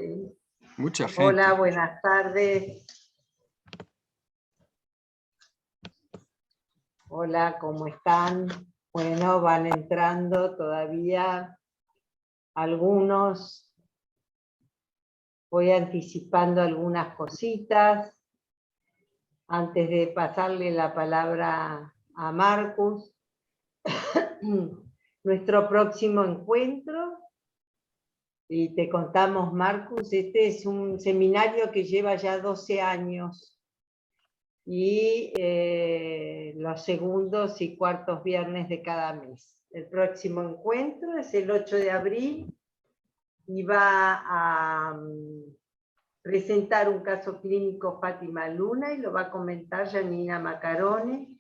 Sí. Mucha gente. Hola, buenas tardes. Hola, ¿cómo están? Bueno, van entrando todavía algunos. Voy anticipando algunas cositas antes de pasarle la palabra a Marcus. Nuestro próximo encuentro, y te contamos, Marcus, este es un seminario que lleva ya 12 años, y los segundos y cuartos viernes de cada mes. El próximo encuentro es el 8 de abril, y va a presentar un caso clínico Fátima Luna, y lo va a comentar Janina Macarone.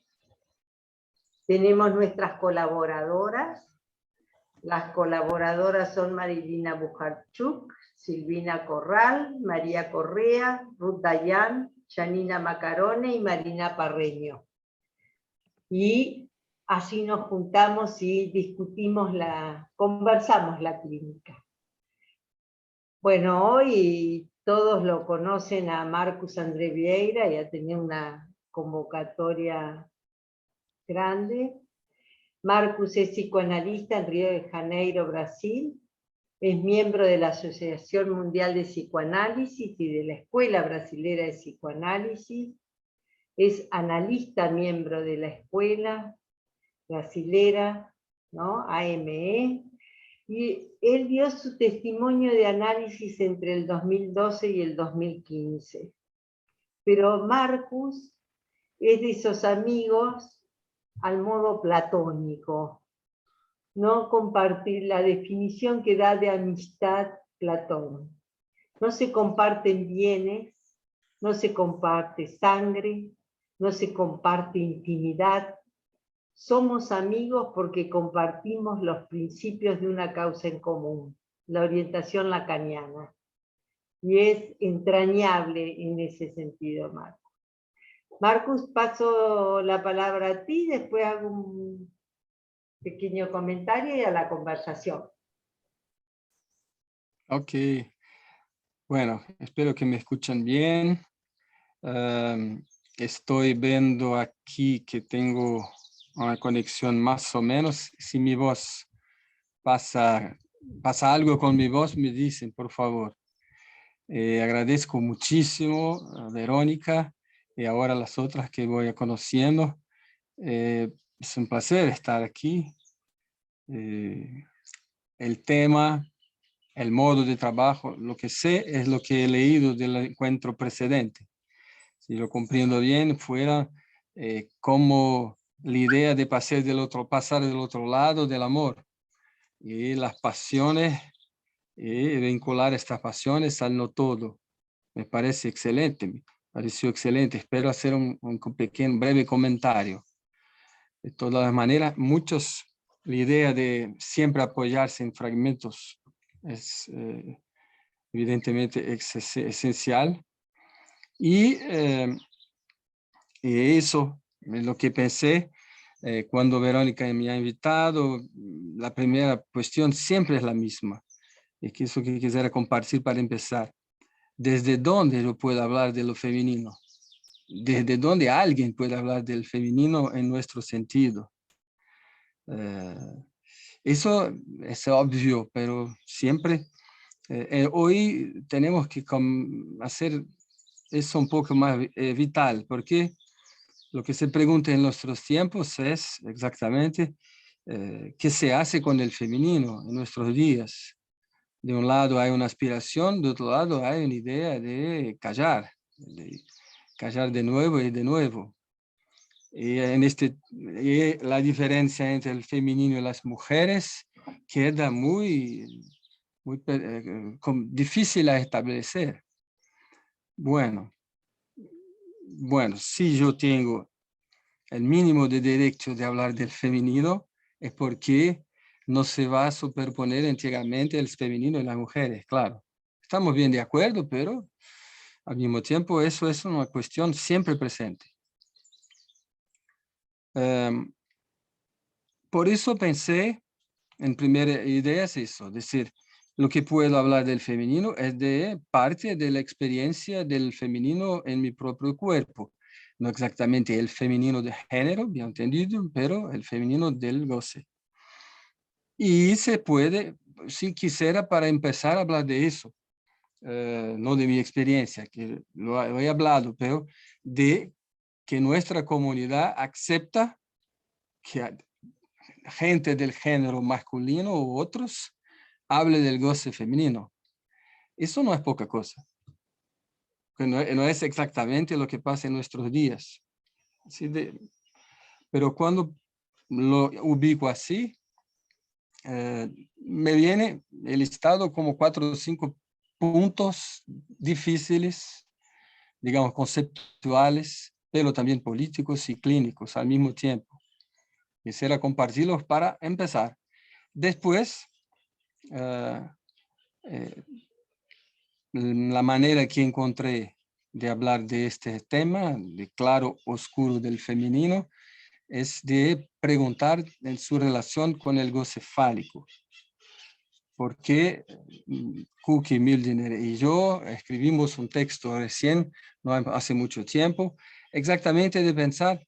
Tenemos nuestras colaboradoras. Las colaboradoras son Marilina Bujarchuk, Silvina Corral, María Correa, Ruth Dayan, Janina Macarone y Marina Parreño. Y así nos juntamos y discutimos conversamos la clínica. Bueno, hoy todos lo conocen a Marcus André Vieira, ya tenía una convocatoria grande. Marcus es psicoanalista en Río de Janeiro, Brasil. Es miembro de la Asociación Mundial de Psicoanálisis y de la Escuela Brasilera de Psicoanálisis. Es analista miembro de la Escuela Brasilera, ¿no? AME. Y él dio su testimonio de análisis entre el 2012 y el 2015. Pero Marcus es de esos amigos al modo platónico, no compartir la definición que da de amistad Platón. No se comparten bienes, no se comparte sangre, no se comparte intimidad. Somos amigos porque compartimos los principios de una causa en común, la orientación lacaniana. Y es entrañable en ese sentido, Marcus. Marcus, paso la palabra a ti, después hago un pequeño comentario y a la conversación. Ok. Bueno, espero que me escuchen bien. Estoy viendo aquí que tengo una conexión más o menos. Si mi voz pasa algo con mi voz, me dicen, por favor. Agradezco muchísimo a Verónica y ahora las otras que voy conociendo. Es un placer estar aquí. El tema, el modo de trabajo, lo que sé es lo que he leído del encuentro precedente. Si lo comprendo bien, fuera como la idea de pasar del otro lado del amor y las pasiones, y vincular estas pasiones al no todo. Me parece excelente, me pareció excelente. Espero hacer un pequeño, breve comentario. De todas las maneras, la idea de siempre apoyarse en fragmentos es evidentemente esencial. Y eso es lo que pensé cuando Verónica me ha invitado. La primera cuestión siempre es la misma. Es que eso que quisiera compartir para empezar. ¿Desde dónde yo puedo hablar de lo femenino? ¿Desde dónde alguien puede hablar del femenino en nuestro sentido? Eso es obvio, pero siempre hoy tenemos que hacer eso un poco más vital, porque lo que se pregunta en nuestros tiempos es exactamente qué se hace con el femenino en nuestros días. De un lado hay una aspiración, de otro lado hay una idea de callar de nuevo y de nuevo. Y la diferencia entre el femenino y las mujeres queda muy difícil a establecer. Bueno, si yo tengo el mínimo de derecho de hablar del femenino, es porque no se va a superponer enteramente el femenino y las mujeres, claro. Estamos bien de acuerdo, pero al mismo tiempo eso es una cuestión siempre presente. Por eso pensé, en primera idea es eso, decir, Lo que puedo hablar del femenino es de parte de la experiencia del femenino en mi propio cuerpo. No exactamente el femenino de género, bien entendido, pero el femenino del goce. Y se puede, si quisiera, para empezar a hablar de eso, no de mi experiencia, que lo he hablado, pero de que nuestra comunidad acepta que gente del género masculino u otros hable del goce femenino. Eso no es poca cosa, que no es exactamente lo que pasa en nuestros días. Así pero cuando lo ubico así, me viene el listado como 4 o 5 puntos difíciles, digamos, conceptuales, pero también políticos y clínicos al mismo tiempo. Quisiera compartirlos para empezar. Después, la manera que encontré de hablar de este tema, de claro oscuro del femenino, es de preguntar en su relación con el goce fálico. Porque Cookie, Mildner y yo escribimos un texto recién, no hace mucho tiempo, exactamente de pensar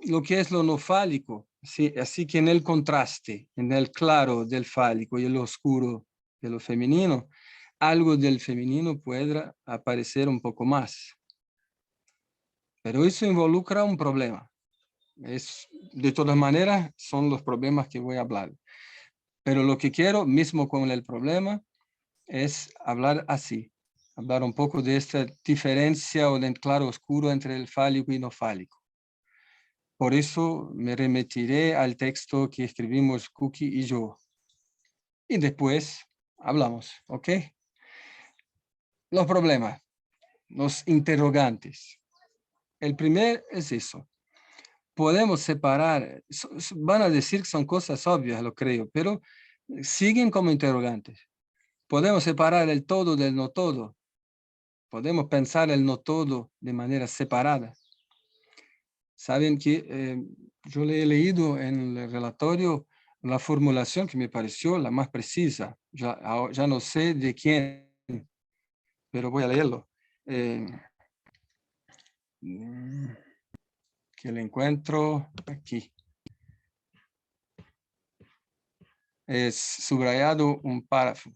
lo que es lo no fálico. ¿Sí? Así que en el contraste, en el claro del fálico y el oscuro de lo femenino, algo del femenino puede aparecer un poco más. Pero eso involucra un problema. De todas maneras, son los problemas que voy a hablar. Pero lo que quiero, mismo con el problema, es hablar así. Hablar un poco de esta diferencia o del claro oscuro entre el fálico y no fálico. Por eso me remitiré al texto que escribimos Cookie y yo. Y después hablamos, ¿ok? Los problemas, los interrogantes. El primer es eso. Podemos separar, van a decir que son cosas obvias, lo creo, pero siguen como interrogantes. Podemos separar el todo del no todo. Podemos pensar el no todo de manera separada. Saben que yo le he leído en el relatorio la formulación que me pareció la más precisa. Ya no sé de quién, pero voy a leerlo. Que lo encuentro aquí. Es subrayado un párrafo.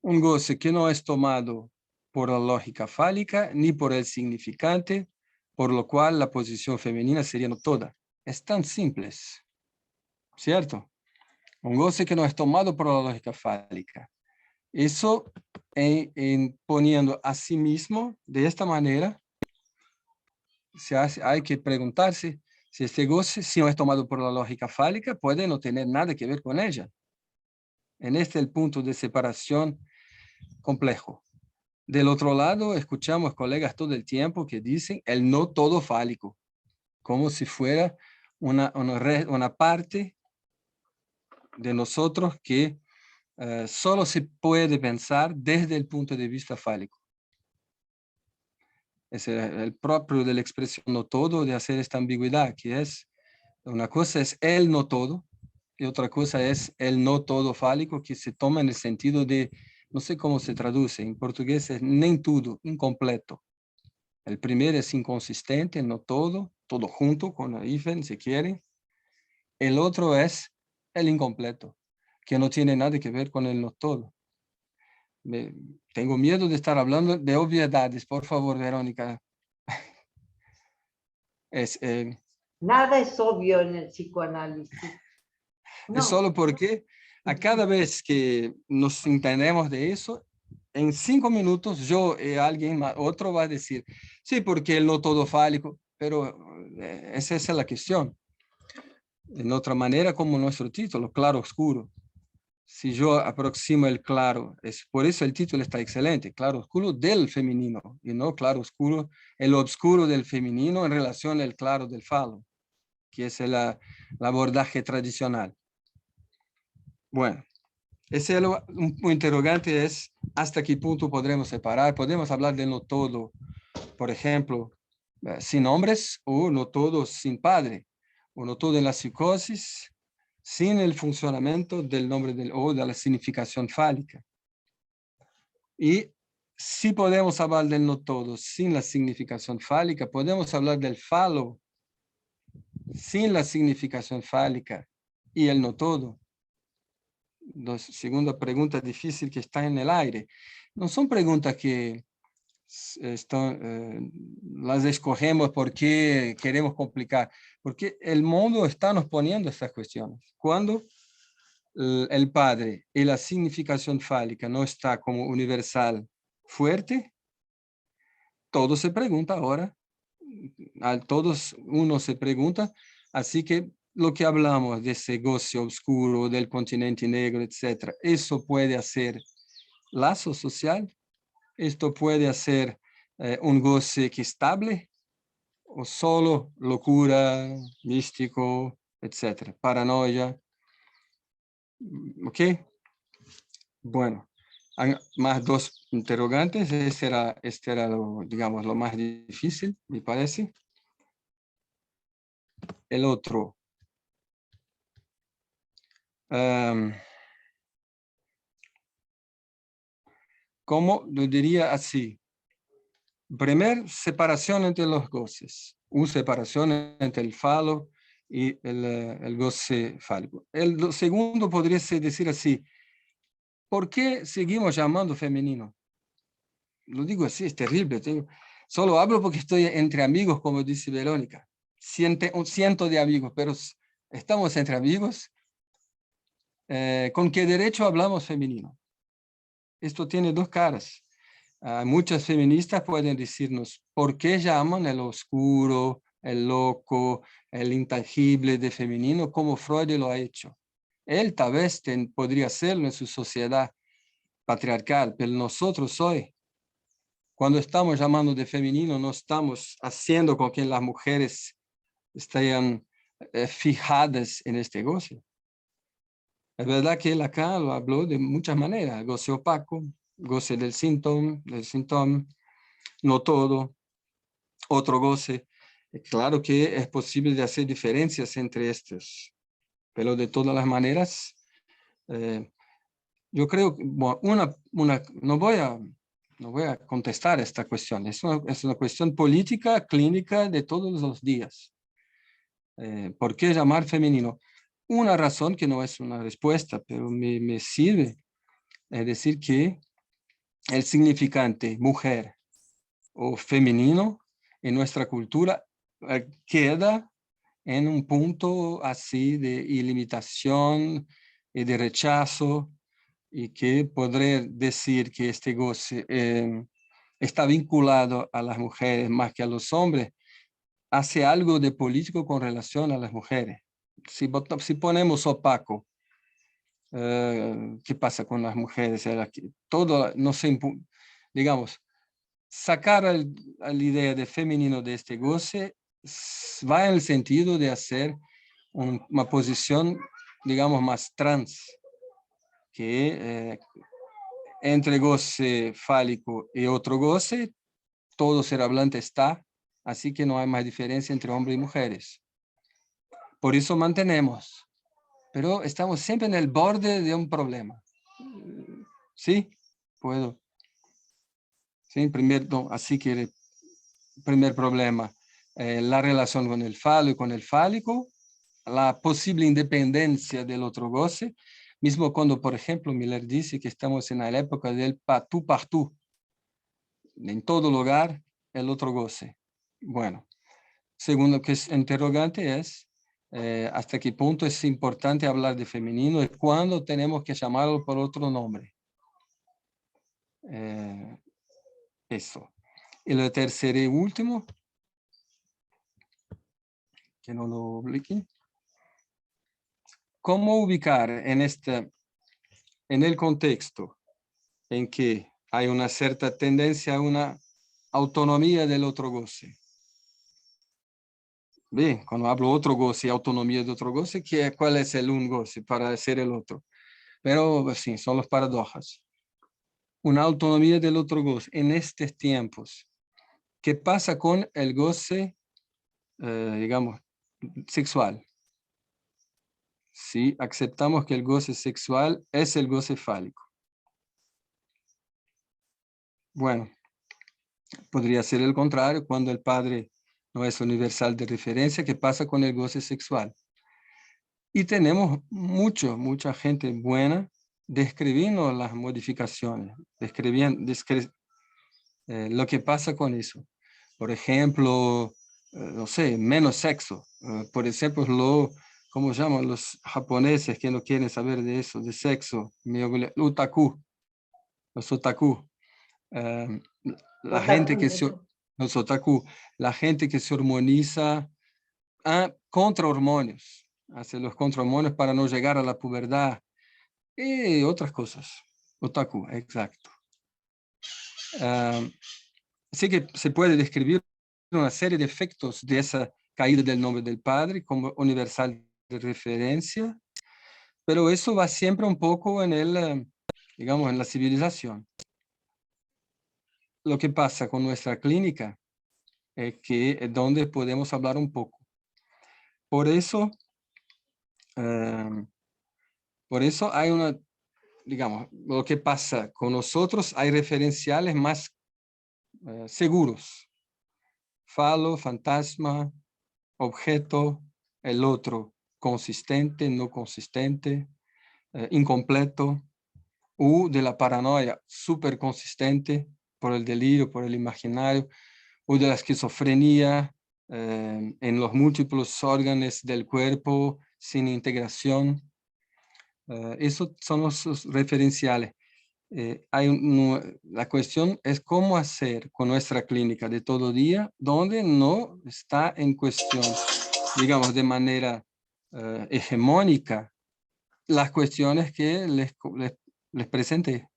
Un goce que no es tomado por la lógica fálica ni por el significante, por lo cual la posición femenina sería no toda. Es tan simple, ¿cierto? Un goce que no es tomado por la lógica fálica. Eso, en poniendo a sí mismo de esta manera, hay que preguntarse si este goce, si no es tomado por la lógica fálica, puede no tener nada que ver con ella. En este el punto de separación complejo. Del otro lado, escuchamos colegas todo el tiempo que dicen el no todo fálico, como si fuera una parte de nosotros que solo se puede pensar desde el punto de vista fálico. Es el propio de la expresión no todo, de hacer esta ambigüedad, que es, una cosa es el no todo, y otra cosa es el no todo fálico, que se toma en el sentido de, no sé cómo se traduce, en portugués es nem tudo, incompleto. El primero es inconsistente, no todo, todo junto con la hífen, si quiere. El otro es el incompleto, que no tiene nada que ver con el no todo. Tengo miedo de estar hablando de obviedades, por favor, Verónica. Nada es obvio en el psicoanálisis. No. Es solo porque a cada vez que nos entendemos de eso, en 5 minutos yo y alguien más, otro va a decir, sí, porque el no todo fálico, pero esa es la cuestión. En otra manera, como nuestro título, claro oscuro. Si yo aproximo el claro, es por eso el título está excelente, claro oscuro del femenino, y no claro oscuro, el obscuro del femenino en relación al claro del falo, que es el abordaje tradicional. Bueno, ese un interrogante es hasta qué punto podremos separar, podemos hablar de no todo, por ejemplo, sin hombres, o no todo sin padre, o no todo en la psicosis, sin el funcionamiento del nombre o de la significación fálica. Y si podemos hablar del no todo sin la significación fálica, podemos hablar del falo sin la significación fálica y el no todo. Segunda pregunta difícil que está en el aire. No son preguntas que las escogemos porque queremos complicar, porque el mundo está nos poniendo estas cuestiones. Cuando el padre y la significación fálica no está como universal fuerte, todo se pregunta ahora, a todos uno se pregunta, así que lo que hablamos de ese goce oscuro, del continente negro, etcétera, eso puede hacer lazo social, esto puede hacer un goce que estable, o solo locura, místico, etcétera, paranoia. ¿Ok? Bueno, hay más dos interrogantes. Este era lo, digamos, lo más difícil, me parece. El otro. ¿Cómo lo diría así? Primer, separación entre los goces. Una separación entre el falo y el goce fálico. El segundo podría decir así. ¿Por qué seguimos llamando femenino? Lo digo así, es terrible. Solo hablo porque estoy entre amigos, como dice Verónica. Ciento de amigos, pero estamos entre amigos. ¿Con qué derecho hablamos femenino? Esto tiene dos caras. Muchas feministas pueden decirnos, ¿por qué llaman el oscuro, el loco, el intangible de femenino como Freud lo ha hecho? Él tal vez podría hacerlo en su sociedad patriarcal, pero nosotros hoy, cuando estamos llamando de femenino, no estamos haciendo con que las mujeres estén fijadas en este goce. Es verdad que él acá lo habló de muchas maneras, goce opaco, goce del síntoma, no todo, otro goce. Claro que es posible de hacer diferencias entre estos, pero de todas las maneras, yo creo que bueno, no voy a contestar esta cuestión. Es una cuestión política, clínica de todos los días. ¿Por qué llamar femenino? Una razón que no es una respuesta, pero me sirve, es decir que el significante mujer o femenino en nuestra cultura queda en un punto así de ilimitación y de rechazo, y que podré decir que este goce está vinculado a las mujeres más que a los hombres, hace algo de político con relación a las mujeres. Si ponemos opaco, ¿qué pasa con las mujeres? Todo, no se, digamos, sacar la idea de femenino de este goce va en el sentido de hacer una posición, digamos, más trans, que entre goce fálico y otro goce, todo ser hablante está, así que no hay más diferencia entre hombres y mujeres. Por eso mantenemos, pero estamos siempre en el borde de un problema. ¿Sí? Puedo. Sí, así que el primer problema, la relación con el falo y con el fálico, la posible independencia del otro goce, mismo cuando, por ejemplo, Miller dice que estamos en la época del patú partú, en todo lugar el otro goce. Bueno, segundo que es interrogante es hasta qué punto es importante hablar de femenino y cuándo tenemos que llamarlo por otro nombre. Eso. Y lo tercero y último, que no lo oblique. ¿Cómo ubicar en el contexto en que hay una cierta tendencia a una autonomía del otro goce? Bien, cuando hablo otro goce y autonomía de otro goce, ¿cuál es el un goce para ser el otro? Pero sí, son los paradojas. Una autonomía del otro goce en estos tiempos. ¿Qué pasa con el goce, digamos, sexual? si aceptamos que el goce sexual es el goce fálico. Bueno, podría ser el contrario, cuando el padre no es universal de referencia. ¿Qué pasa con el goce sexual? Y tenemos mucha gente buena describiendo las modificaciones, lo que pasa con eso. Por ejemplo, no sé, menos sexo. Por ejemplo, ¿cómo llaman los japoneses que no quieren saber de eso, de sexo? Otaku, los otaku. Eh, la gente que se, los otaku, la gente que se hormoniza contra hormonios, hace los contrahormonios para no llegar a la pubertad y otras cosas. Otaku, exacto. Así que se puede describir una serie de efectos de esa caída del nombre del padre como universal de referencia, pero eso va siempre un poco en digamos, en la civilización. Lo que pasa con nuestra clínica es que es donde podemos hablar un poco. Por eso hay una, digamos, lo que pasa con nosotros, hay referenciales más seguros. Falo, fantasma, objeto, el otro, consistente, no consistente, incompleto, u de la paranoia, súper consistente, por el delirio, por el imaginario, o de la esquizofrenia, en los múltiples órganos del cuerpo, sin integración. Esos son los referenciales. La cuestión es cómo hacer con nuestra clínica de todo día, donde no está en cuestión, digamos, de manera hegemónica, las cuestiones que les presenté.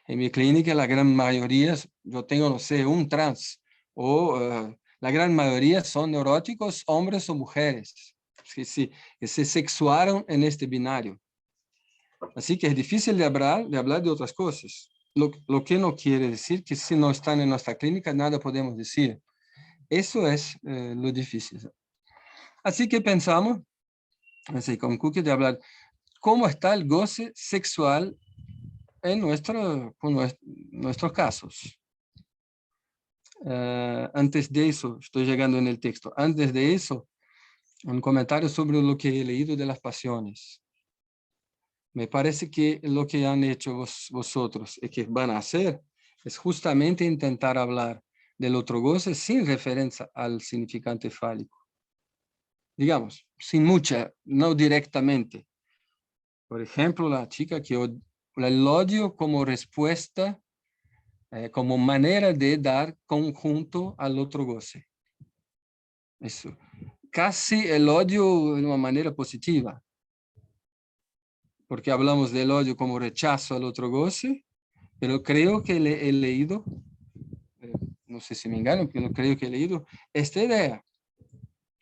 En mi clínica, la gran mayoría, yo tengo, no sé, un trans, o la gran mayoría son neuróticos, hombres o mujeres, que se sexuaron en este binario. Así que es difícil de hablar de otras cosas. Lo que no quiere decir que si no están en nuestra clínica, nada podemos decir. Eso es lo difícil. Así que pensamos, así con Cookie, de hablar cómo está el goce sexual en nuestros casos. Antes de eso, estoy llegando en el texto, antes de eso, un comentario sobre lo que he leído de las pasiones. Me parece que lo que han hecho vosotros y que van a hacer es justamente intentar hablar del otro goce sin referencia al significante fálico. Digamos, sin mucha, no directamente. Por ejemplo, la chica que el odio como respuesta, como manera de dar conjunto al otro goce. Eso. Casi el odio de una manera positiva. Porque hablamos del odio como rechazo al otro goce, pero creo que he leído, no sé si me engano, pero creo que he leído esta idea.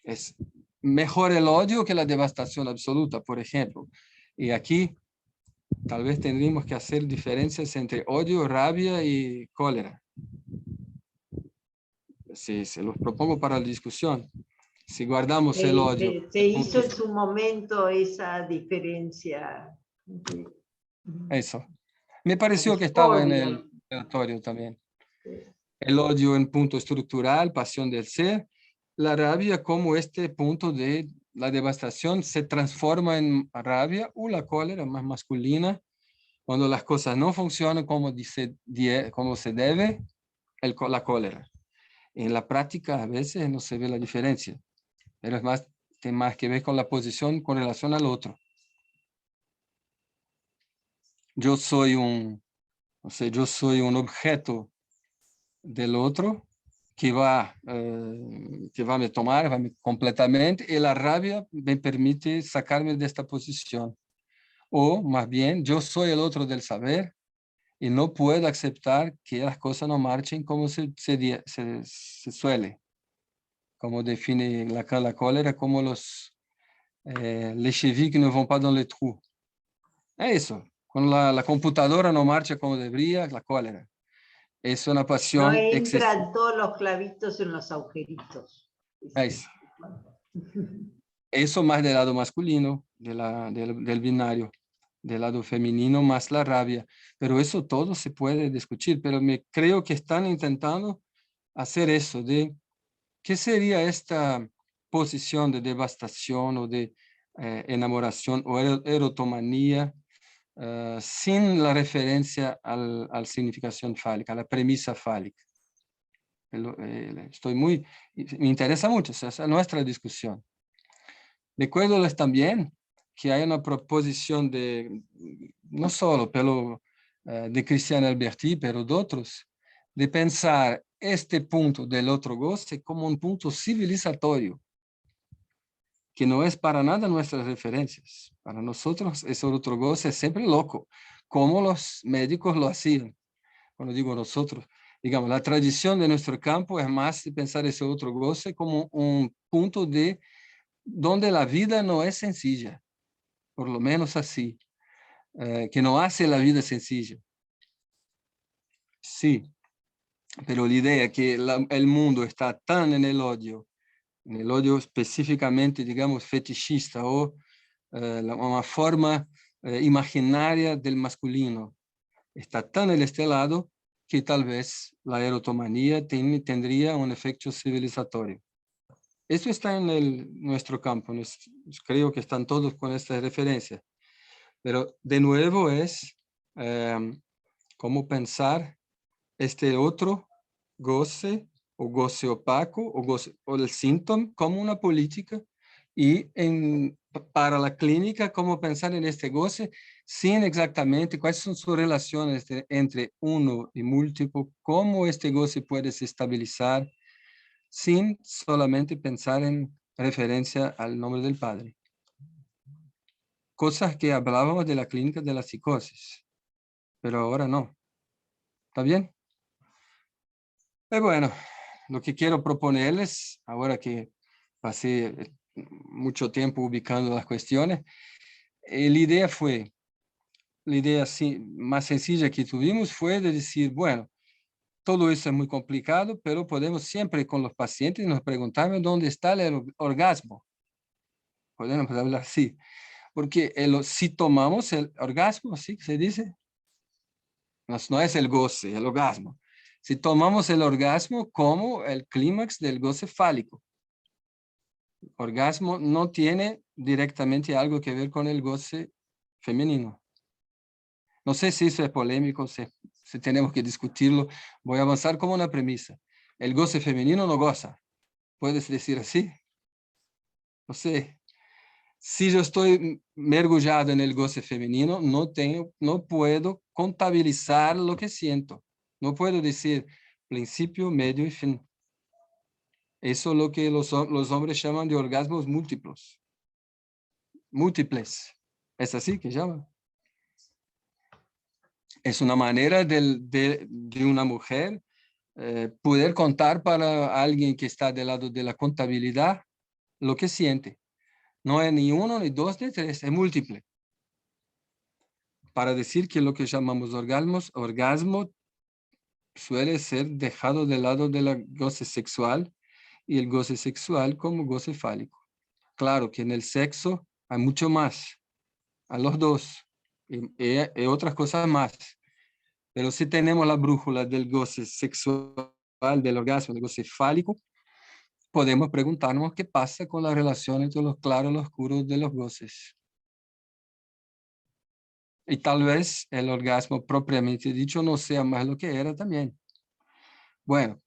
Es mejor el odio que la devastación absoluta, por ejemplo. Y aquí tal vez tendríamos que hacer diferencias entre odio, rabia y cólera. Sí, se los propongo para la discusión. Si guardamos el odio... Se hizo en su momento esa diferencia. Eso. Me pareció que estaba en el repertorio también. El odio en punto estructural, pasión del ser. La rabia como este punto de la devastación se transforma en rabia, o la cólera más masculina, cuando las cosas no funcionan como se debe, la cólera. En la práctica a veces no se ve la diferencia, pero es más, tiene más que ver con la posición con relación al otro. Yo soy yo soy un objeto del otro que va a me tomar completamente, y la rabia me permite sacarme de esta posición. O más bien, yo soy el otro del saber y no puedo aceptar que las cosas no marchen como se suele. Como define la cólera, como les chevilles que ne vont pas dans le trou. Es eso. Cuando la computadora no marcha como debería, la cólera. Es una No pasión excesiva. entran todos los clavitos en los agujeritos. Es. Eso más del lado masculino, del binario, del lado femenino más la rabia. Pero eso todo se puede discutir, pero creo que están intentando hacer eso, de qué sería esta posición de devastación o de enamoración o erotomanía sin la referencia al significación fálica, a la premisa fálica. Me interesa mucho esa nuestra discusión. Recuerdo también que hay una proposición no solo de Christian Alberti, pero de otros, de pensar este punto del otro goce como un punto civilizatorio, que no es para nada nuestras referencias. Para nosotros ese otro goce es siempre loco, como los médicos lo hacían. Cuando digo nosotros, digamos, la tradición de nuestro campo es más de pensar ese otro goce como un punto de donde la vida no es sencilla, por lo menos así, que no hace la vida sencilla. Sí, pero la idea es que el mundo está tan en el odio específicamente, digamos, fetichista o una forma imaginaria del masculino, está tan en este lado que tal vez la erotomanía tendría un efecto civilizatorio. Esto está en nuestro campo, creo que están todos con esta referencia, pero de nuevo es cómo pensar este otro goce o goce opaco o el síntoma como una política y para la clínica cómo pensar en este goce sin exactamente cuáles son sus relaciones entre uno y múltiplo, cómo este goce puede se estabilizar sin solamente pensar en referencia al nombre del Padre. Cosas que hablábamos de la clínica de la psicosis, pero ahora no. ¿Está bien? Bueno, lo que quiero proponerles, ahora que pasé mucho tiempo ubicando las cuestiones, la idea más sencilla que tuvimos fue de decir, bueno, todo eso es muy complicado, pero podemos siempre con los pacientes nos preguntar dónde está el orgasmo. Podemos hablar así, porque si tomamos el orgasmo, ¿sí se dice? No es el goce, el orgasmo. Si tomamos el orgasmo como el clímax del goce fálico, orgasmo no tiene directamente algo que ver con el goce femenino. No sé si eso es polémico, si tenemos que discutirlo. Voy a avanzar como una premisa. El goce femenino no goza. ¿Puedes decir así? No sé. Si yo estoy mergullado en el goce femenino, no puedo contabilizar lo que siento. No puedo decir principio, medio y fin. Eso es lo que los hombres llaman de orgasmos múltiples. Es así que llaman. Es una manera de una mujer poder contar para alguien que está del lado de la contabilidad lo que siente. No es ni uno, ni dos, ni tres, es múltiple. Para decir que lo que llamamos orgasmo suele ser dejado del lado de la goce sexual y el goce sexual como goce fálico. Claro que en el sexo hay mucho más, a los dos, y otras cosas más. Pero si tenemos la brújula del goce sexual, del orgasmo, del goce fálico, podemos preguntarnos qué pasa con la relación entre los claros y los oscuros de los goces. Y tal vez el orgasmo propiamente dicho no sea más lo que era también. Bueno,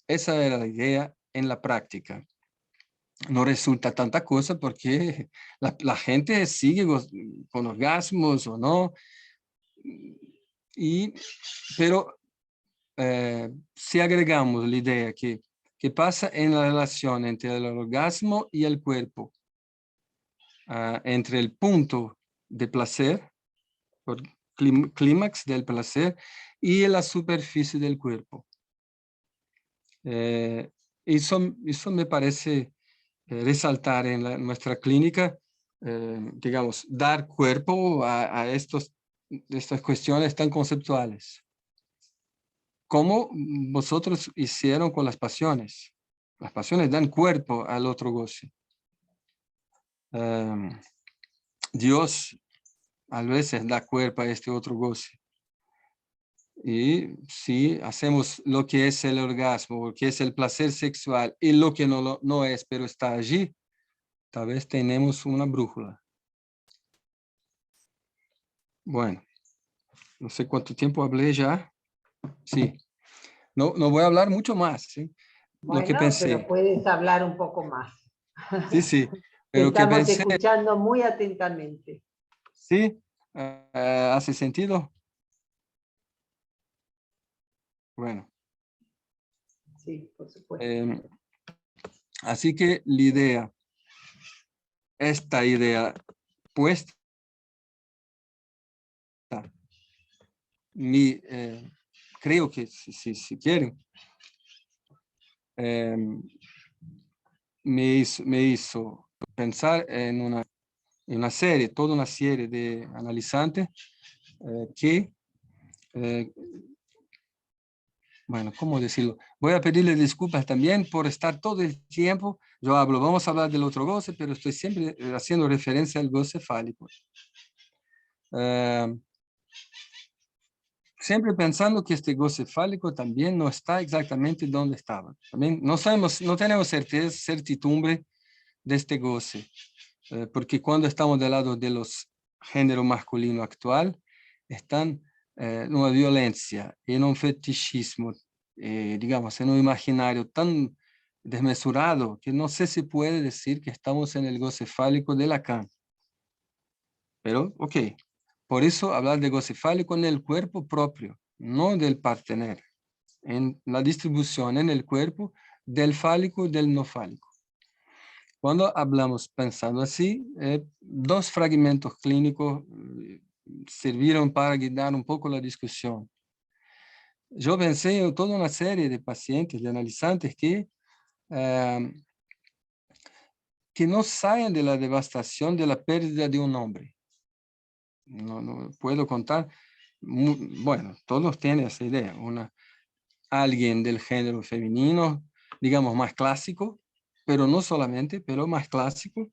esa era la idea en la práctica. No resulta tanta cosa porque la gente sigue con orgasmos o no. Pero si agregamos la idea que pasa en la relación entre el orgasmo y el cuerpo, entre el punto de placer, clímax del placer, y la superficie del cuerpo. Eso me parece resaltar en nuestra clínica, digamos, dar cuerpo a estas cuestiones tan conceptuales. Como vosotros hicieron con las pasiones. Las pasiones dan cuerpo al otro goce. Dios a veces da cuerpo a este otro goce. Y si hacemos lo que es el orgasmo, lo que es el placer sexual y lo que no es, pero está allí, tal vez tenemos una brújula. Bueno, no sé cuánto tiempo hablé ya. Sí, no voy a hablar mucho más, ¿sí? Lo que Bueno, pero pensé. puedes hablar un poco más. Sí, sí, Te pero que estamos pensé, escuchando muy atentamente. ¿sí? ¿Hace sentido? Bueno, Sí, por supuesto. eh, así que la idea, esta idea puesta, creo que si quieren, eh, me hizo pensar en una serie, toda una serie de analizantes que, bueno, ¿cómo decirlo? Voy a pedirle disculpas también por estar todo el tiempo, yo hablo, vamos a hablar del otro goce, pero estoy siempre haciendo referencia al goce fálico. Siempre pensando que este goce fálico también no está exactamente donde estaba. También no sabemos, no tenemos certidumbre de este goce, porque cuando estamos del lado de los género masculino actual, están en una violencia, en un fetichismo, digamos, en un imaginario tan desmesurado que no sé si puede decir que estamos en el goce fálico de Lacan. Pero, ok, por eso hablar de goce fálico en el cuerpo propio, no del partener, en la distribución en el cuerpo del fálico y del no fálico. Cuando hablamos pensando así, dos fragmentos clínicos sirvieron para guiar un poco la discusión. Yo pensé en toda una serie de pacientes, de analizantes que no salen de la devastación de la pérdida de un hombre. No puedo contar, bueno, todos tienen esa idea, alguien del género femenino, digamos más clásico, pero no solamente, pero más clásico,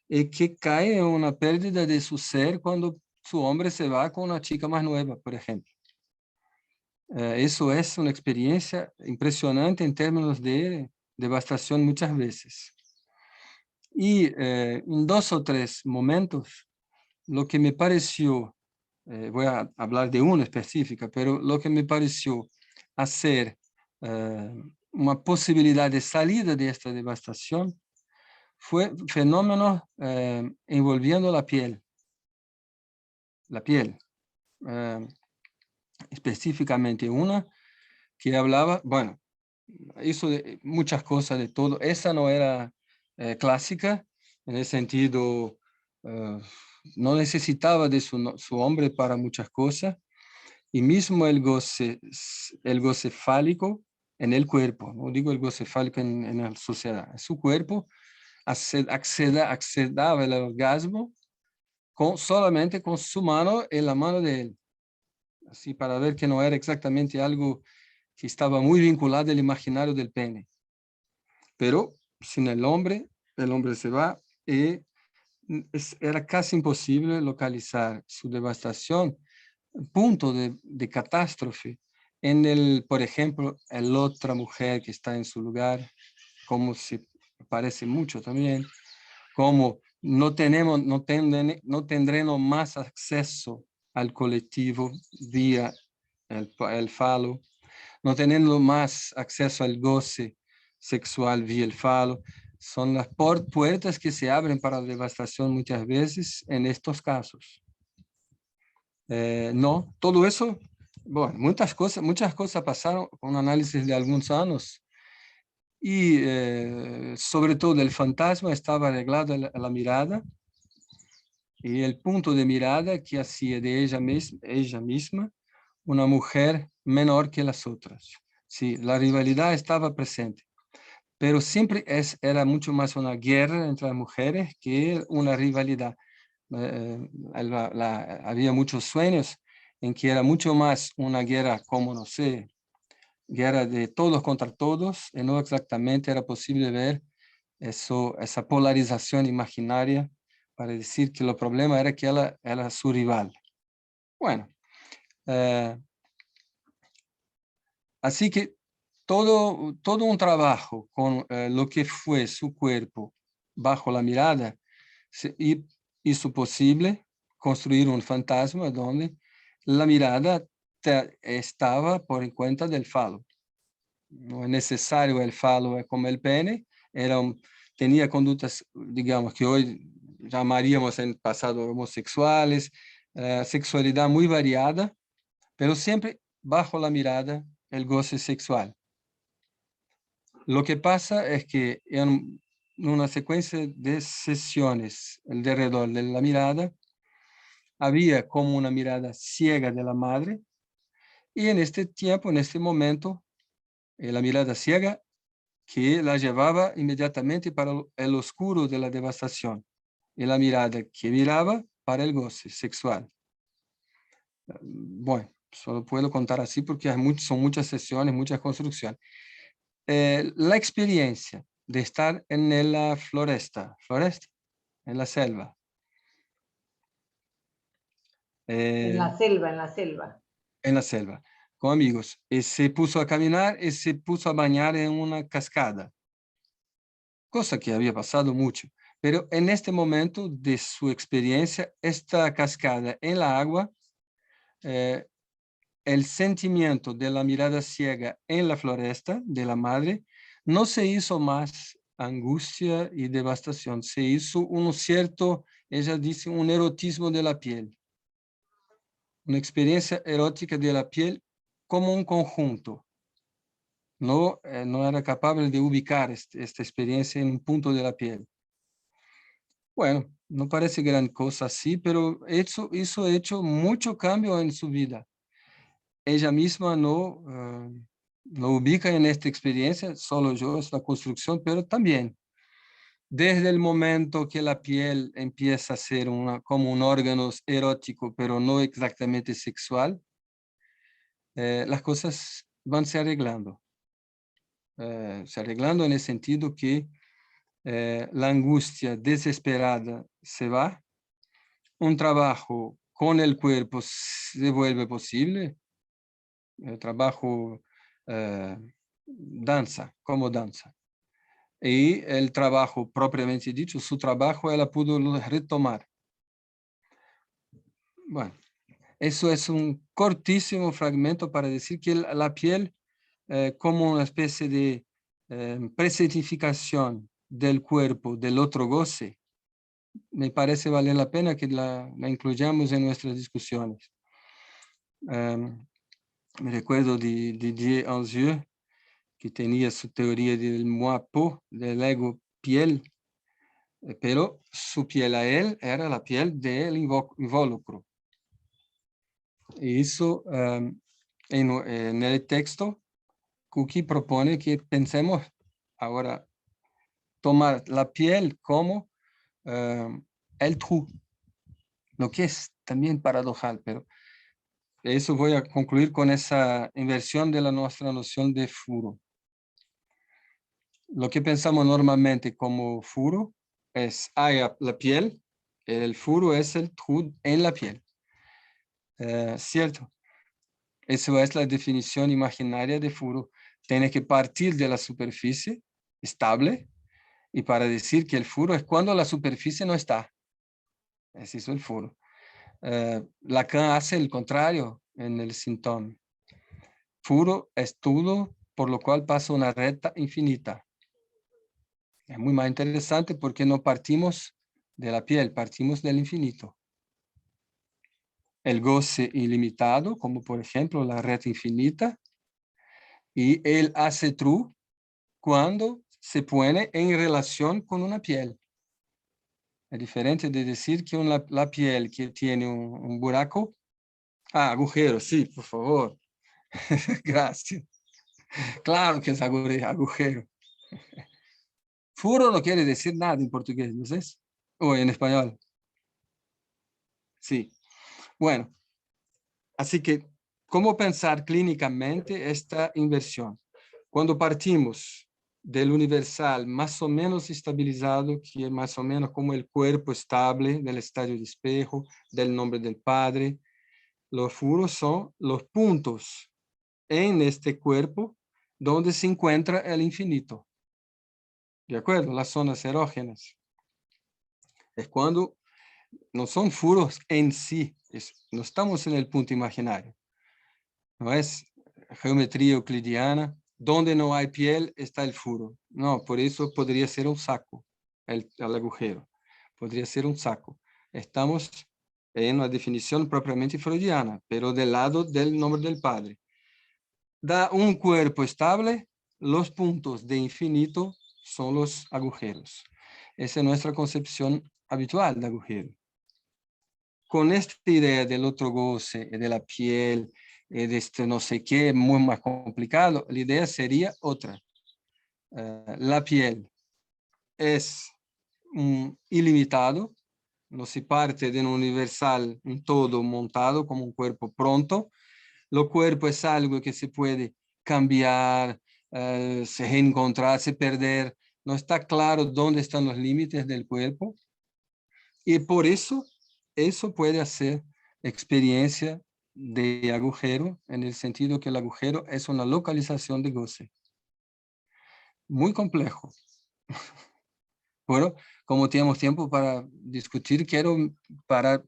que cae en una pérdida de su ser cuando su hombre se va con una chica más nueva, por ejemplo. Eso es una experiencia impresionante en términos de devastación muchas veces. Y en dos o tres momentos, lo que me pareció, voy a hablar de una específica, pero lo que me pareció hacer una posibilidad de salida de esta devastación fue fenómenos envolviendo la piel. La piel. Específicamente una que hablaba, bueno, hizo muchas cosas de todo. Esa no era clásica, en el sentido, no necesitaba de su hombre para muchas cosas, y mismo el goce fálico en el cuerpo, no digo el goce fálico en la sociedad, en su cuerpo, accedaba al orgasmo solamente con su mano en la mano de él, así para ver que no era exactamente algo que estaba muy vinculado al imaginario del pene. Pero sin el hombre se va y era casi imposible localizar su devastación, punto de catástrofe, por ejemplo, la otra mujer que está en su lugar, como se parece mucho también, como no tendremos más acceso al colectivo vía el falo, no teniendo más acceso al goce sexual vía el falo. Son las puertas que se abren para la devastación muchas veces en estos casos. No, todo eso, bueno, muchas cosas pasaron con un análisis de algunos años y sobre todo el fantasma estaba arreglado a la mirada y el punto de mirada que hacía de ella misma una mujer menor que las otras. Sí, la rivalidad estaba presente, pero siempre era mucho más una guerra entre las mujeres que una rivalidad. Había muchos sueños en que era mucho más una guerra, como no sé, guerra de todos contra todos, y no exactamente era posible ver esa polarización imaginaria para decir que el problema era que ella era su rival. Bueno, así que todo un trabajo con lo que fue su cuerpo bajo la mirada hizo posible construir un fantasma donde la mirada estaba por en cuenta del falo. No es necesario el falo como el pene, tenía conductas, digamos, que hoy llamaríamos en pasado homosexuales, sexualidad muy variada, pero siempre bajo la mirada el goce sexual. Lo que pasa es que en una secuencia de sesiones alrededor de la mirada, había como una mirada ciega de la madre, y en este tiempo, en este momento, la mirada ciega que la llevaba inmediatamente para el oscuro de la devastación, y la mirada que miraba para el goce sexual. Bueno, solo puedo contar así porque son muchas sesiones, muchas construcciones. La experiencia de estar en la floresta, en la selva. En la selva, en la selva. En la selva, con amigos. Y se puso a caminar y se puso a bañar en una cascada. Cosa que había pasado mucho. Pero en este momento de su experiencia, esta cascada en la agua, el sentimiento de la mirada ciega en la floresta de la madre no se hizo más angustia y devastación, se hizo un cierto, ella dice, un erotismo de la piel, una experiencia erótica de la piel como un conjunto. No era capaz de ubicar esta experiencia en un punto de la piel. Bueno, no parece gran cosa así, pero eso hizo hecho mucho cambio en su vida. Ella misma no ubica en esta experiencia, solo yo, es la construcción, pero también desde el momento que la piel empieza a ser como un órgano erótico, pero no exactamente sexual, las cosas van se arreglando. Se arreglando en el sentido que la angustia desesperada se va, un trabajo con el cuerpo se vuelve posible, el trabajo danza, como danza. Y el trabajo propiamente dicho, su trabajo, ella pudo retomar. Bueno, eso es un cortísimo fragmento para decir que la piel, como una especie de presentificación del cuerpo, del otro goce, me parece valer la pena que la incluyamos en nuestras discusiones. Me recuerdo de Didier Anzieux, que tenía su teoría del moi-peau, del ego piel, pero su piel a él era la piel del involucro. Y eso, en el texto, Cookie propone que pensemos ahora tomar la piel como el trou, lo que es también paradojal, pero eso voy a concluir con esa inversión de nuestra noción de furo. Lo que pensamos normalmente como furo es la piel, el furo es el trou en la piel. ¿Cierto? Esa es la definición imaginaria de furo. Tiene que partir de la superficie estable, y para decir que el furo es cuando la superficie no está. Ese es el furo. Lacan hace el contrario en el síntoma. Furo es todo por lo cual pasa una recta infinita. Es muy más interesante porque no partimos de la piel, partimos del infinito. El goce ilimitado, como por ejemplo la recta infinita, y el hace true cuando se pone en relación con una piel. Es diferente de decir que la piel que tiene un buraco, agujero, sí, por favor. Gracias. Claro que es agujero. Furo no quiere decir nada en portugués, ¿no es? O en español. Sí. Bueno, así que, ¿cómo pensar clínicamente esta inversión? Cuando partimos del universal más o menos estabilizado, que es más o menos como el cuerpo estable del estadio de espejo, del nombre del Padre. Los furos son los puntos en este cuerpo donde se encuentra el infinito. ¿De acuerdo? Las zonas erógenas. Es cuando no son furos en sí, no estamos en el punto imaginario. No es geometría euclidiana, donde no hay piel está el furo. No, por eso podría ser un saco, el agujero. Podría ser un saco. Estamos en una definición propiamente freudiana, pero del lado del nombre del Padre. Da un cuerpo estable, los puntos de infinito son los agujeros. Esa es nuestra concepción habitual de agujero. Con esta idea del otro goce, de la piel, de este no sé qué, muy más complicado, la idea sería otra. La piel es ilimitado, no se parte de un universal, un todo montado como un cuerpo pronto. Lo cuerpo es algo que se puede cambiar, se reencontrarse, perder. No está claro dónde están los límites del cuerpo. Y por eso puede hacer experiencia de agujero, en el sentido que el agujero es una localización de goce. Muy complejo. Bueno, como tenemos tiempo para discutir, quiero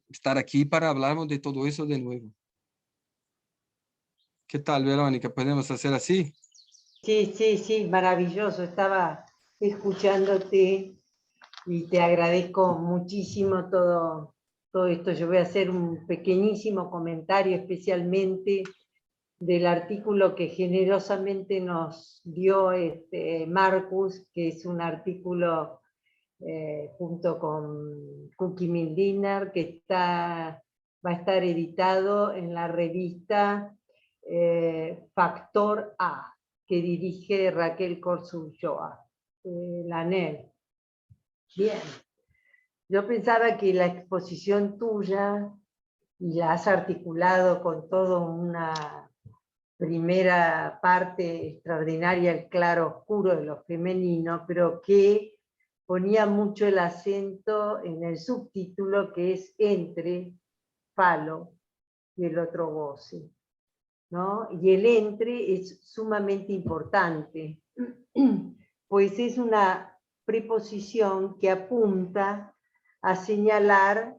estar aquí para hablarnos de todo eso de nuevo. ¿Qué tal, Verónica? ¿Podemos hacer así? Sí, sí, sí, maravilloso. Estaba escuchándote y te agradezco muchísimo todo esto. Yo voy a hacer un pequeñísimo comentario especialmente del artículo que generosamente nos dio Marcus, que es un artículo junto con Cookie Mindiner, que va a estar editado en la revista Factor A, que dirige Raquel Corsulloa, la NEL. Bien, yo pensaba que la exposición tuya, y la has articulado con toda una primera parte extraordinaria, el claro oscuro de lo femenino, pero que ponía mucho el acento en el subtítulo, que es entre falo y el otro goce, ¿no? Y el entre es sumamente importante, pues es una preposición que apunta a señalar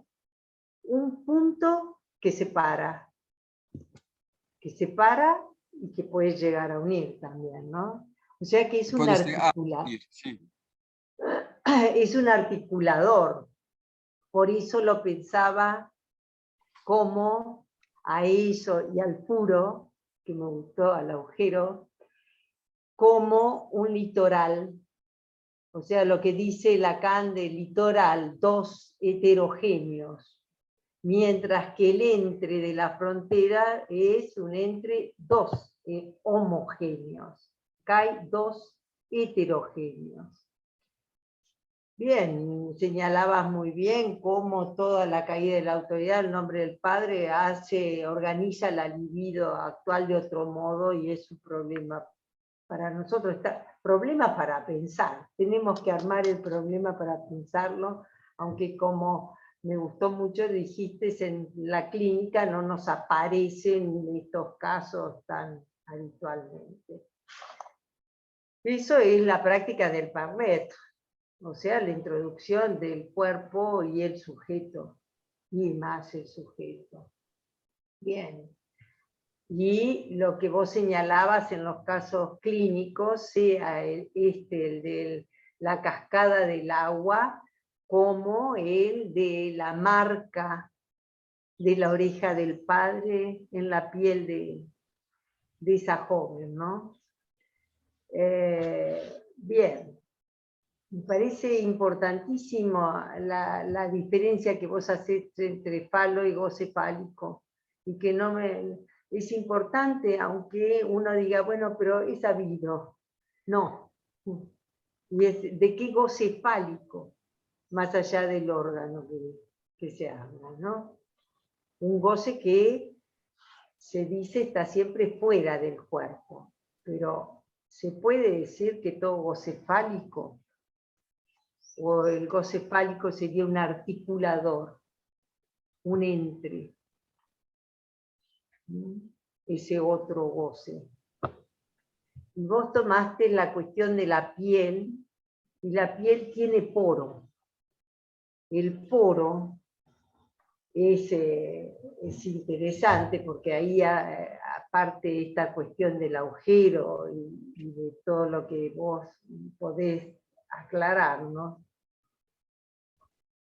un punto que separa y que puede llegar a unir también, ¿no? O sea que es un Puede ser, sí. es un articulador. Por eso lo pensaba como a eso y al furo, que me gustó, al agujero, como un litoral. O sea, lo que dice Lacan de litoral, dos heterogéneos, mientras que el entre de la frontera es un entre dos homogéneos. Acá hay dos heterogéneos. Bien, señalabas muy bien cómo toda la caída de la autoridad, el nombre del padre, organiza la libido actual de otro modo, y es un problema para nosotros. Problema para pensar, tenemos que armar el problema para pensarlo, aunque como me gustó mucho, dijiste, en la clínica no nos aparecen estos casos tan habitualmente. Eso es la práctica del Parlet, o sea, la introducción del cuerpo y el sujeto, y más el sujeto. Bien. Y lo que vos señalabas en los casos clínicos, sea el de la cascada del agua, como el de la marca de la oreja del padre en la piel de esa joven, ¿no? Bien. Me parece importantísimo la diferencia que vos hacés entre falo y goce fálico, y que es importante, aunque uno diga, bueno, pero es sabido. No. Y es de qué goce fálico, más allá del órgano que se habla, ¿no? Un goce que se dice está siempre fuera del cuerpo, pero ¿Se puede decir que todo goce fálico? ¿O el goce fálico sería un articulador, un entre? Ese otro goce. Y vos tomaste la cuestión de la piel, y la piel tiene poro. El poro es interesante porque ahí, aparte de esta cuestión del agujero y de todo lo que vos podés aclarar, ¿no?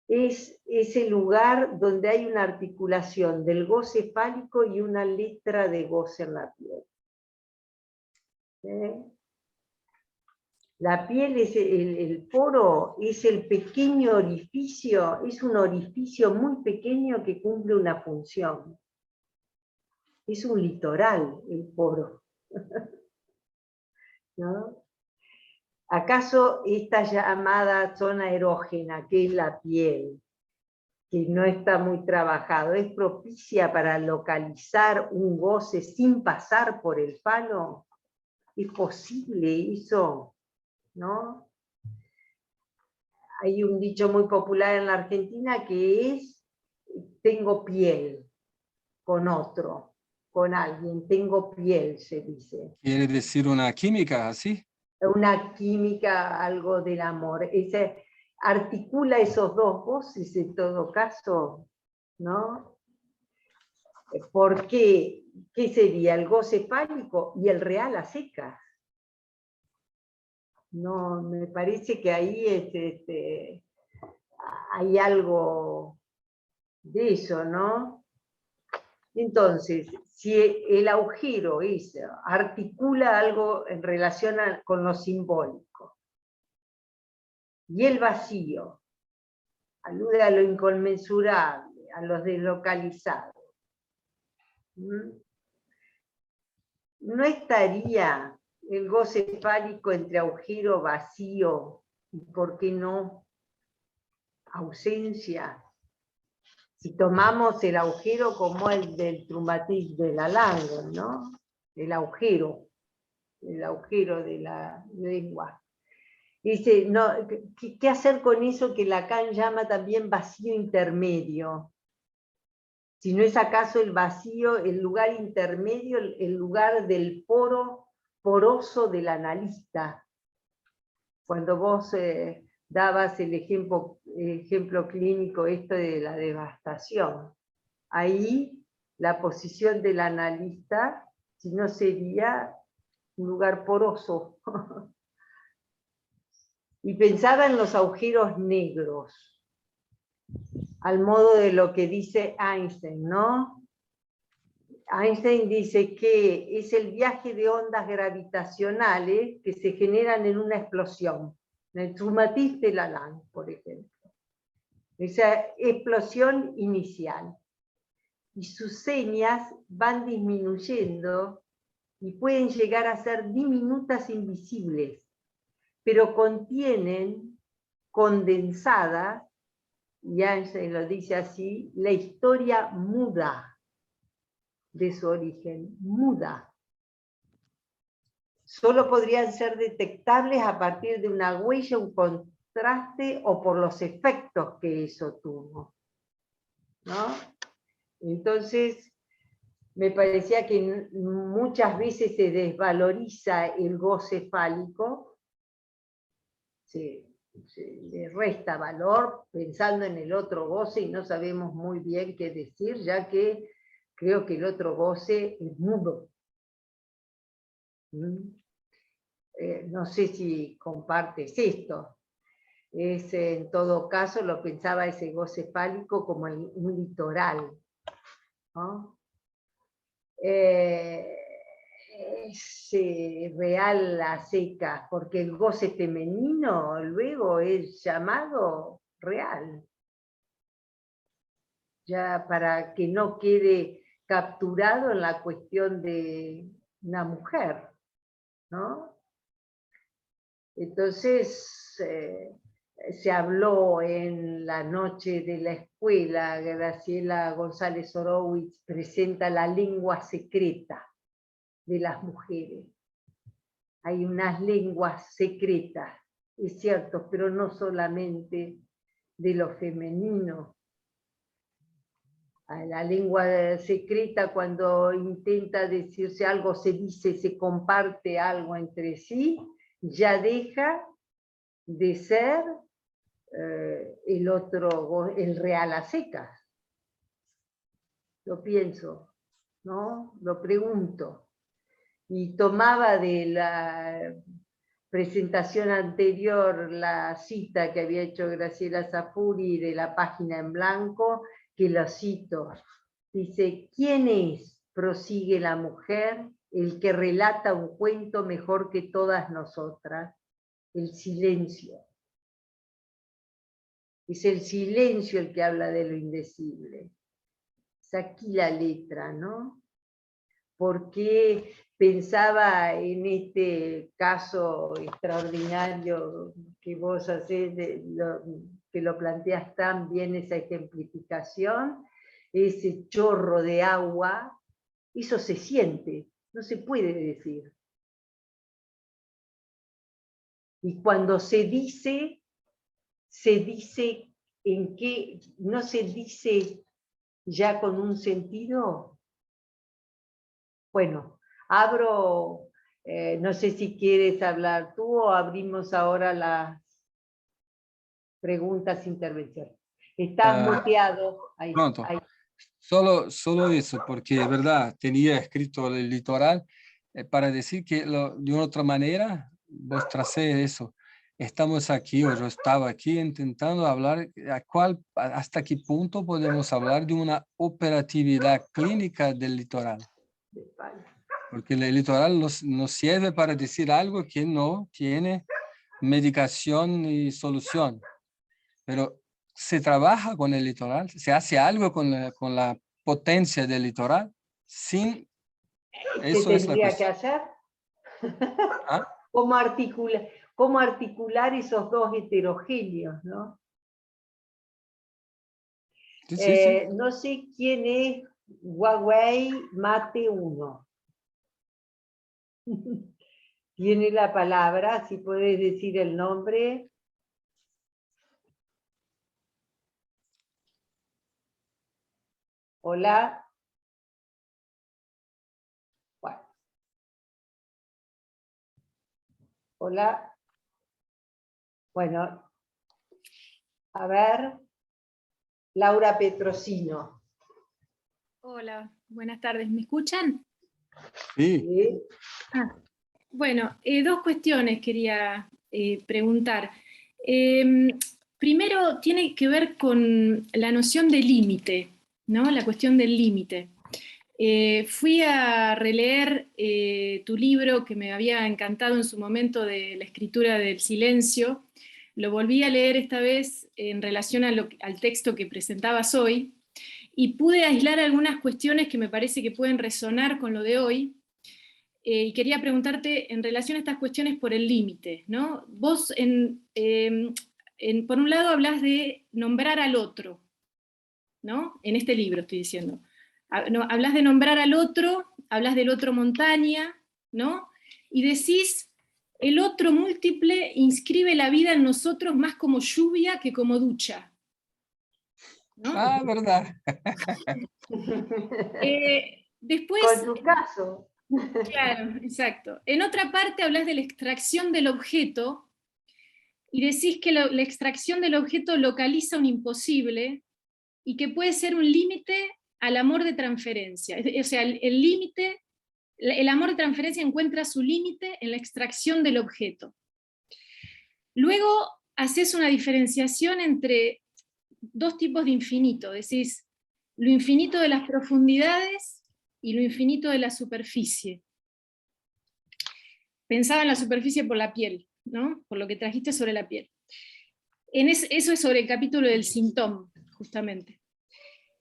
Es ese lugar donde hay una articulación del goce fálico y una letra de goce en la piel. La piel, el poro, es el pequeño orificio, es un orificio muy pequeño que cumple una función. Es un litoral el poro. ¿No? ¿Acaso esta llamada zona erógena, que es la piel, que no está muy trabajado, es propicia para localizar un goce sin pasar por el falo? ¿Es posible eso? ¿No? Hay un dicho muy popular en la Argentina que es: tengo piel con otro, con alguien, tengo piel, se dice. ¿Quiere decir una química así? Una química, algo del amor. Articula esos dos voces en todo caso, ¿no? ¿Por qué? ¿Qué sería? El goce fálico y el real a secas. No, me parece que ahí hay algo de eso, ¿no? Entonces, si el agujero articula algo en relación con lo simbólico, y el vacío alude a lo inconmensurable, a lo deslocalizado, ¿no estaría el goce fálico entre agujero, vacío y, por qué no, ausencia? Si tomamos el agujero como el del Trumatis de la Lange, ¿no? El agujero de la lengua. Dice, no, ¿qué hacer con eso que Lacan llama también vacío intermedio? Si no es acaso el vacío, el lugar intermedio, el lugar del poroso del analista. Cuando vos dabas el ejemplo clínico esto de la devastación, ahí la posición del analista, si no sería un lugar poroso. Y pensaba en los agujeros negros, al modo de lo que dice Einstein, ¿no? Einstein dice que es el viaje de ondas gravitacionales que se generan en una explosión, en el Trumatis de la Lange, por ejemplo. Esa explosión inicial. Y sus señas van disminuyendo y pueden llegar a ser diminutas, invisibles, pero contienen condensada, y Einstein lo dice así, la historia muda de su origen, muda. Solo podrían ser detectables a partir de una huella, un contraste o por los efectos que eso tuvo, ¿no? Entonces, me parecía que muchas veces se desvaloriza el goce fálico, se le resta valor pensando en el otro goce y no sabemos muy bien qué decir, ya que creo que el otro goce es mudo. No sé si compartes esto. En todo caso, lo pensaba ese goce fálico como un litoral, ¿no? Es real a secas, porque el goce femenino luego es llamado real. Ya para que no quede capturado en la cuestión de una mujer, ¿no? Entonces, se habló en la noche de la escuela, Graciela González Horowitz presenta la lengua secreta de las mujeres. hay unas lenguas secretas, es cierto, pero no solamente de lo femenino. A la lengua secreta, cuando intenta decirse algo, se dice, se comparte algo entre sí, ya deja de ser el otro, el real a secas. Lo pienso, ¿no? Lo pregunto. Y tomaba de la presentación anterior la cita que había hecho Graciela Safuri de la página en blanco, que lo cito. Dice, ¿quién es, prosigue la mujer, el que relata un cuento mejor que todas nosotras? El silencio. Es el silencio el que habla de lo indecible. Es aquí la letra, ¿no? Porque pensaba en este caso extraordinario que vos hacés, que lo planteas tan bien, esa ejemplificación, ese chorro de agua, eso se siente, no se puede decir. Y cuando se dice en qué, no se dice ya con un sentido. Bueno, abro, no sé si quieres hablar tú o abrimos ahora las preguntas, intervenciones. Estás muteado. Ahí, Pronto. ahí. Solo eso, porque es verdad, tenía escrito el litoral para decir que de una otra manera, vos tracé eso. Estamos aquí, o yo estaba aquí intentando hablar hasta qué punto podemos hablar de una operatividad clínica del litoral. Porque el litoral nos sirve para decir algo que no tiene medicación y solución. Pero se trabaja con el litoral, se hace algo con la potencia del litoral, sin ¿Qué eso es la tendría que cuestión. hacer? ¿Ah? ¿Cómo articular esos dos heterogéneos, ¿no? Sí, sí, sí. No sé quién es Huawei Mate 1. Tiene la palabra, si puedes decir el nombre. Hola. Bueno. Hola. Bueno. A ver. Laura Petrosino. Hola, buenas tardes. ¿Me escuchan? Sí. ¿Sí? Bueno, dos cuestiones quería preguntar. Primero, tiene que ver con la noción de límite, ¿no? La cuestión del límite. Fui a releer tu libro que me había encantado en su momento de la escritura del silencio. Lo volví a leer esta vez en relación al texto que presentabas hoy y pude aislar algunas cuestiones que me parece que pueden resonar con lo de hoy. Y quería preguntarte en relación a estas cuestiones por el límite, ¿no? Vos, por un lado, hablás de nombrar al otro, ¿no? En este libro estoy diciendo. Hablás de nombrar al otro, hablás del otro montaña, ¿no? Y decís, el otro múltiple inscribe la vida en nosotros más como lluvia que como ducha, ¿no? Ah, verdad. Después, Con tu caso. claro, exacto. En otra parte hablas de la extracción del objeto y decís que la extracción del objeto localiza un imposible y que puede ser un límite al amor de transferencia. O sea, el límite, el amor de transferencia encuentra su límite en la extracción del objeto. Luego haces una diferenciación entre dos tipos de infinito. Decís lo infinito de las profundidades y lo infinito de la superficie. Pensaba en la superficie por la piel, ¿no? Por lo que trajiste sobre la piel. Eso es sobre el capítulo del síntoma, justamente.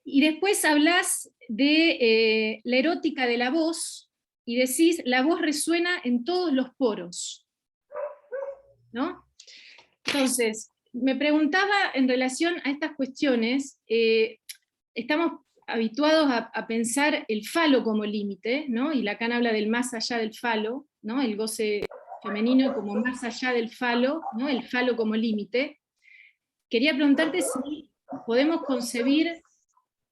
Y después hablas de la erótica de la voz, y decís, la voz resuena en todos los poros, ¿no? Entonces, me preguntaba en relación a estas cuestiones, estamos habituados a pensar el falo como límite, ¿no? Y Lacan habla del más allá del falo, ¿no? El goce femenino como más allá del falo, ¿no? El falo como límite, quería preguntarte si podemos concebir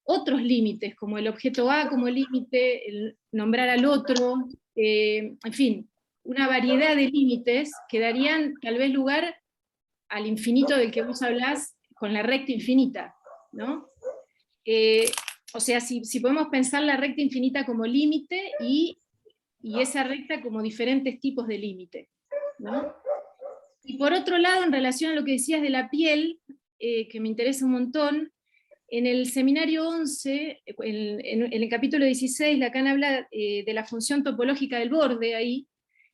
otros límites, como el objeto A como límite, el nombrar al otro, en fin, una variedad de límites que darían tal vez lugar al infinito del que vos hablás con la recta infinita, ¿no? O sea, si podemos pensar la recta infinita como límite y esa recta como diferentes tipos de límite, ¿no? Y por otro lado, en relación a lo que decías de la piel, que me interesa un montón, en el seminario 11, en el capítulo 16, Lacan habla de la función topológica del borde ahí,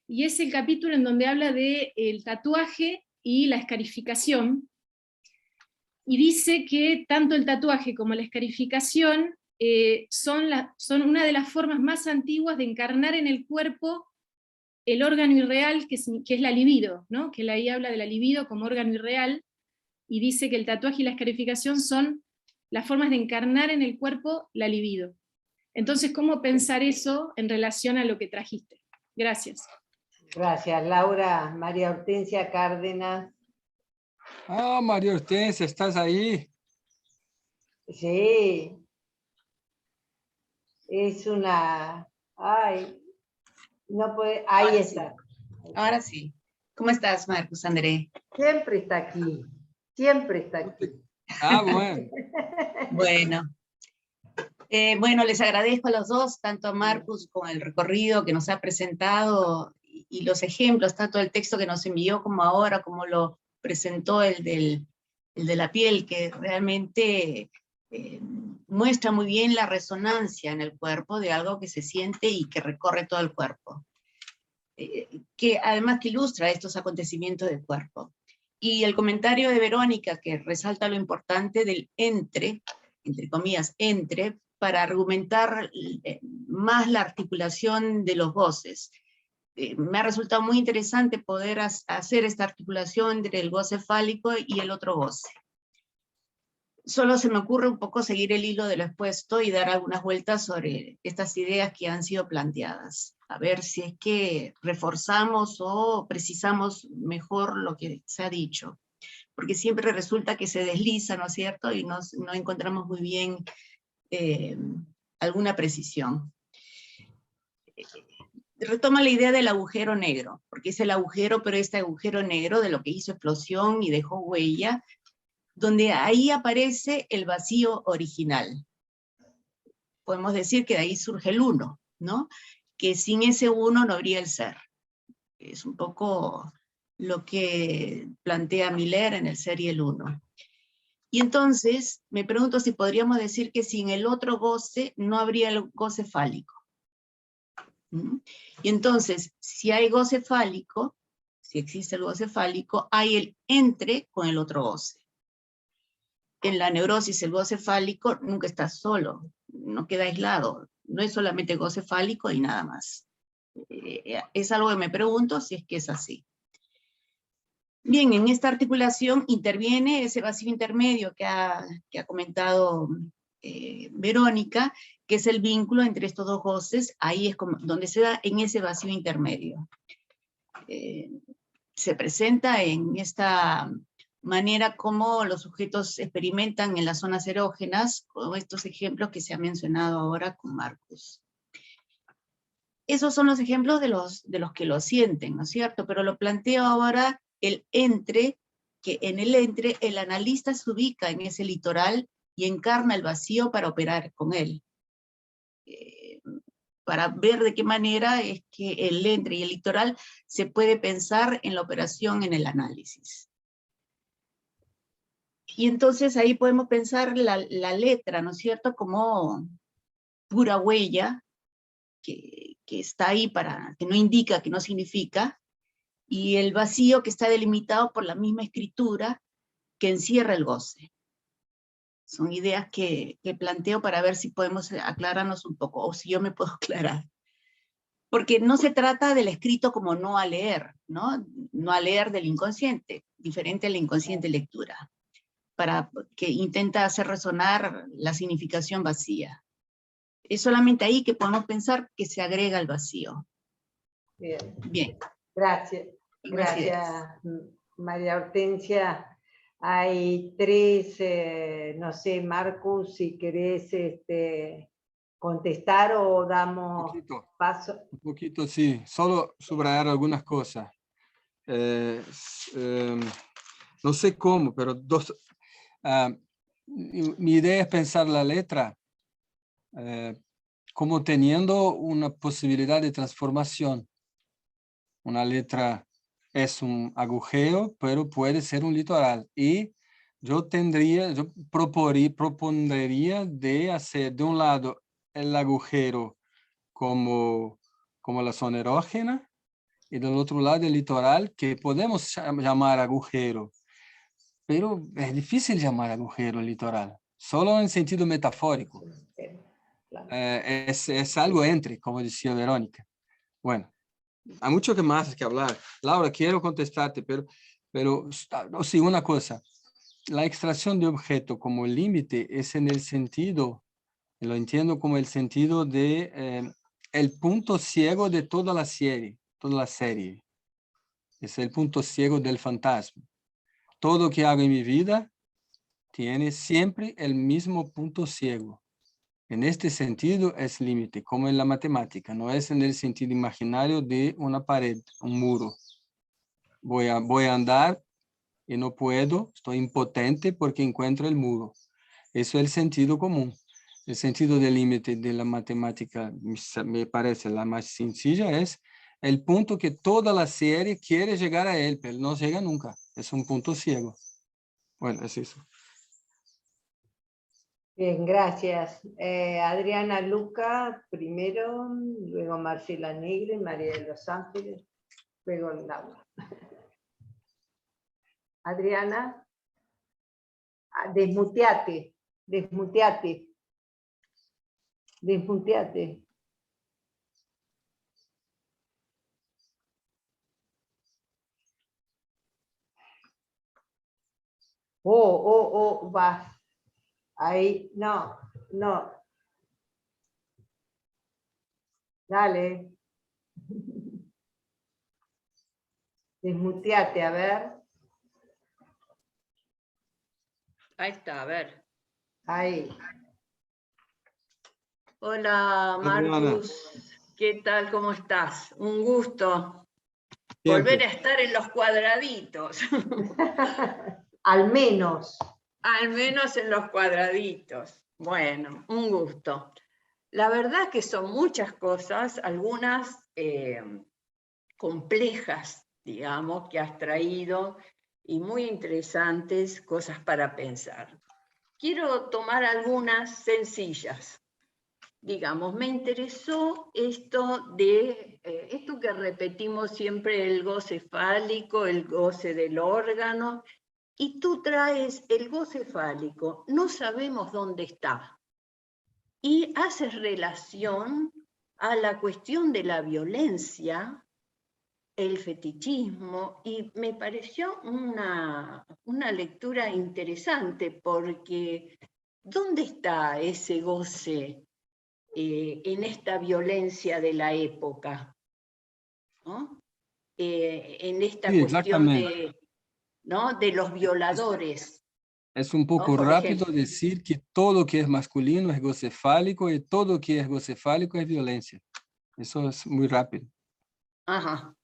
y es el capítulo en donde habla del tatuaje y la escarificación, y dice que tanto el tatuaje como la escarificación son una de las formas más antiguas de encarnar en el cuerpo el órgano irreal, que es la libido, ¿no? Que ahí habla de la libido como órgano irreal, y dice que el tatuaje y la escarificación son las formas de encarnar en el cuerpo la libido. Entonces, ¿cómo pensar eso en relación a lo que trajiste? Gracias. Gracias, Laura. María Hortensia Cárdenas. Ah, María Hortensia, ¿estás ahí? Sí. Es una... Ay, no puede... Ahí Ahora está. Sí. Ahora sí. ¿Cómo estás, Marcus André? Siempre está aquí. Siempre está aquí. Ah, bueno. Bueno, les agradezco a los dos, tanto a Marcus con el recorrido que nos ha presentado y los ejemplos, tanto el texto que nos envió como ahora, como lo presentó el de la piel, que realmente muestra muy bien la resonancia en el cuerpo de algo que se siente y que recorre todo el cuerpo. Que además que ilustra estos acontecimientos del cuerpo. Y el comentario de Verónica, que resalta lo importante del entre comillas, para argumentar más la articulación de los goces. Me ha resultado muy interesante poder hacer esta articulación entre el goce fálico y el otro goce. Solo se me ocurre un poco seguir el hilo de lo expuesto y dar algunas vueltas sobre estas ideas que han sido planteadas. A ver si es que reforzamos o precisamos mejor lo que se ha dicho. Porque siempre resulta que se desliza, ¿no es cierto? Y no encontramos muy bien alguna precisión. Retoma la idea del agujero negro, porque es el agujero, pero este agujero negro de lo que hizo explosión y dejó huella, donde ahí aparece el vacío original. Podemos decir que de ahí surge el uno, ¿no? Que sin ese uno no habría el ser. Es un poco lo que plantea Miller en el ser y el uno. Y entonces me pregunto si podríamos decir que sin el otro goce no habría el goce fálico. Y entonces, si hay goce fálico, si existe el goce fálico, hay el entre con el otro goce. En la neurosis el goce fálico nunca está solo, no queda aislado, no es solamente goce fálico y nada más. Es algo que me pregunto si es que es así. Bien, en esta articulación interviene ese vacío intermedio que ha comentado Verónica, que es el vínculo entre estos dos goces, ahí es como, donde se da en ese vacío intermedio. Se presenta en esta manera como los sujetos experimentan en las zonas erógenas, con estos ejemplos que se han mencionado ahora con Marcus. Esos son los ejemplos de los que lo sienten, ¿no es cierto? Pero lo planteo ahora el entre, que en el entre el analista se ubica en ese litoral y encarna el vacío para operar con él. Para ver de qué manera es que el entre y el litoral se puede pensar en la operación en el análisis. Y entonces ahí podemos pensar la letra, ¿no es cierto?, como pura huella, que está ahí que no indica, que no significa, y el vacío que está delimitado por la misma escritura que encierra el goce. Son ideas que planteo para ver si podemos aclararnos un poco, o si yo me puedo aclarar. Porque no se trata del escrito como no a leer, ¿no? No a leer del inconsciente, diferente a la inconsciente lectura, que intenta hacer resonar la significación vacía. Es solamente ahí que podemos pensar que se agrega el vacío. Bien. Bien. Gracias, Gracias. gracias María Hortensia. Hay tres, no sé, Marcus, si querés contestar o damos paso. Un poquito, sí. Solo subrayar algunas cosas. No sé cómo, pero mi idea es pensar la letra como teniendo una posibilidad de transformación. Una letra es un agujero, pero puede ser un litoral. Y yo propondría de hacer de un lado el agujero como la zona erógena y del otro lado el litoral, que podemos llamar agujero. Pero es difícil llamar agujero el litoral, solo en sentido metafórico. Es algo entre, como decía Verónica. Bueno, hay mucho más que hablar. Laura, quiero contestarte, pero sí, una cosa. La extracción de objeto como límite es en el sentido, lo entiendo como el sentido de el punto ciego de toda la serie. Es el punto ciego del fantasma. Todo que hago en mi vida tiene siempre el mismo punto ciego. En este sentido es límite, como en la matemática, no es en el sentido imaginario de una pared, un muro. Voy a andar y no puedo, estoy impotente porque encuentro el muro. Eso es el sentido común. El sentido del límite de la matemática me parece la más sencilla, es el punto que toda la serie quiere llegar a él, pero no llega nunca. Es un punto ciego. Bueno, es eso. Bien, gracias. Adriana Luca primero, luego Marcela Negre, María de los Ángeles, luego Laura. Adriana, desmuteate. Vas. Ahí, no. Dale. Desmuteate, a ver. Ahí está, a ver. Ahí. Hola, Marcus. ¿Qué tal? ¿Cómo estás? Un gusto volver a estar en los cuadraditos. Al menos. Al menos en los cuadraditos. Bueno, un gusto. La verdad que son muchas cosas, algunas complejas, digamos, que has traído y muy interesantes cosas para pensar. Quiero tomar algunas sencillas. Digamos, me interesó esto que repetimos siempre, el goce fálico, el goce del órgano, y tú traes el goce fálico, no sabemos dónde está, y haces relación a la cuestión de la violencia, el fetichismo, y me pareció una lectura interesante, porque ¿dónde está ese goce en esta violencia de la época? ¿No? En esta Sí, cuestión exactamente. de los violadores. Es un poco Por rápido ejemplo. decir que todo que es masculino es gocefálico y todo que es gocefálico es violencia. Eso es muy rápido. Ajá.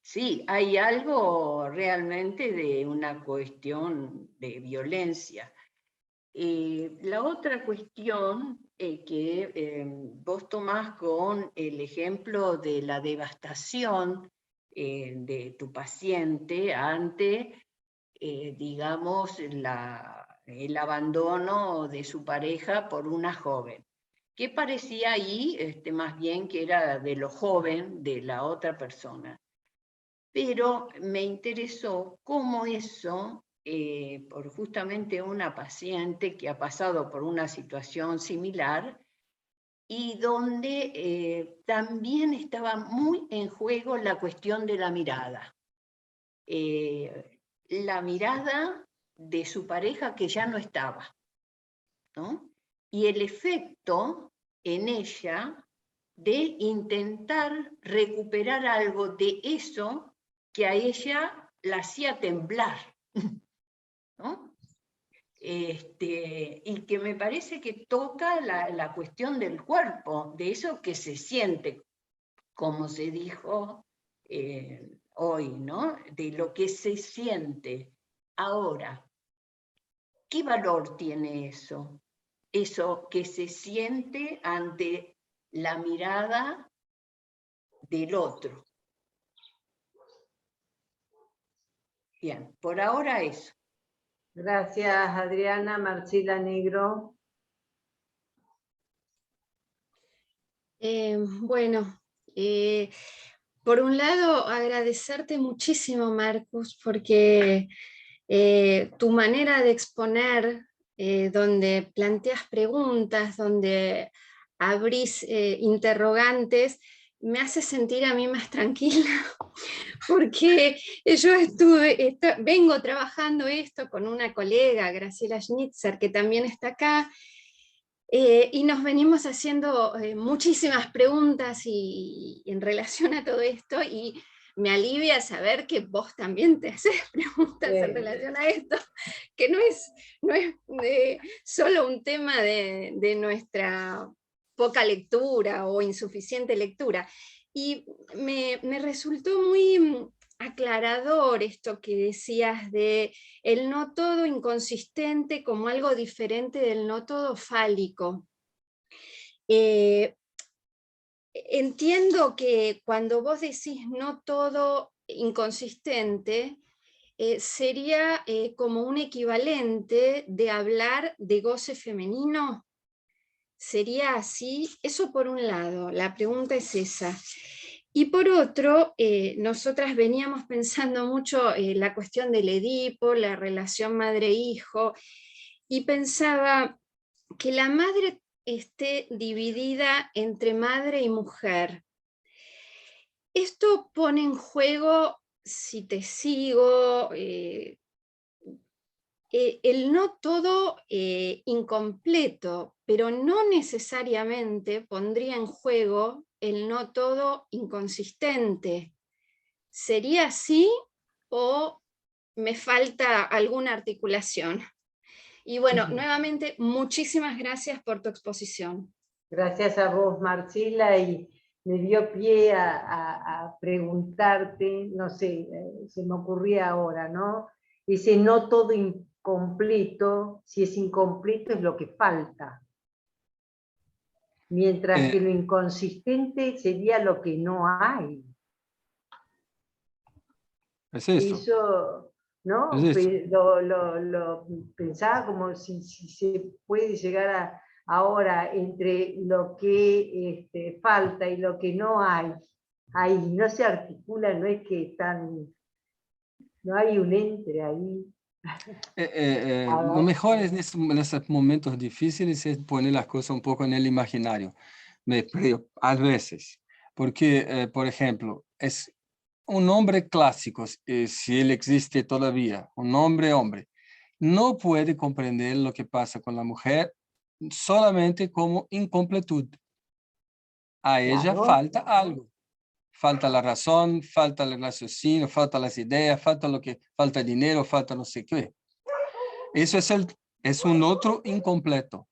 Sí, hay algo realmente de una cuestión de violencia. La otra cuestión que vos tomás con el ejemplo de la devastación de tu paciente ante, digamos, el abandono de su pareja por una joven, que parecía ahí más bien que era de lo joven de la otra persona. Pero me interesó cómo eso, por justamente una paciente que ha pasado por una situación similar y donde también estaba muy en juego la cuestión de la mirada. La mirada de su pareja que ya no estaba, ¿no? Y el efecto en ella de intentar recuperar algo de eso que a ella la hacía temblar, ¿no? Y que me parece que toca la cuestión del cuerpo, de eso que se siente, como se dijo hoy, ¿no? De lo que se siente. Ahora, ¿qué valor tiene eso? Eso que se siente ante la mirada del otro. Bien, por ahora eso. Gracias, Adriana. Marcela Negro. Bueno, por un lado agradecerte muchísimo, Marcus, porque tu manera de exponer, donde planteas preguntas, donde abrís interrogantes, me hace sentir a mí más tranquila, porque yo vengo trabajando esto con una colega, Graciela Schnitzer, que también está acá, y nos venimos haciendo muchísimas preguntas en relación a todo esto, y me alivia saber que vos también te haces preguntas en relación a esto, que no es solo un tema de nuestra poca lectura o insuficiente lectura. Y me resultó muy aclarador esto que decías de el no todo inconsistente como algo diferente del no todo fálico. Entiendo que cuando vos decís no todo inconsistente, sería como un equivalente de hablar de goce femenino. ¿Sería así? Eso por un lado, la pregunta es esa. Y por otro, nosotras veníamos pensando mucho la cuestión del Edipo, la relación madre-hijo, y pensaba que la madre esté dividida entre madre y mujer. Esto pone en juego, si te sigo, el no todo incompleto, pero no necesariamente pondría en juego el no todo inconsistente. ¿Sería así o me falta alguna articulación? Y bueno, nuevamente, muchísimas gracias por tu exposición. Gracias a vos, Marcela, y me dio pie a preguntarte, no sé, se me ocurría ahora, ¿no? Ese no todo incompleto, si es incompleto es lo que falta. Mientras que lo inconsistente sería lo que no hay. Es eso. Eso, ¿no? Es eso. Lo pensaba como si se puede llegar ahora entre lo que falta y lo que no hay. Ahí no se articula, no es que no hay un entre ahí. Lo mejor es en esos momentos difíciles es poner las cosas un poco en el imaginario, a veces, porque, por ejemplo, es un hombre clásico, si él existe todavía, un hombre, no puede comprender lo que pasa con la mujer solamente como incompletud. A ella falta algo. Falta la razón, falta el raciocinio, falta las ideas, falta dinero, falta no sé qué. Eso es un otro incompleto.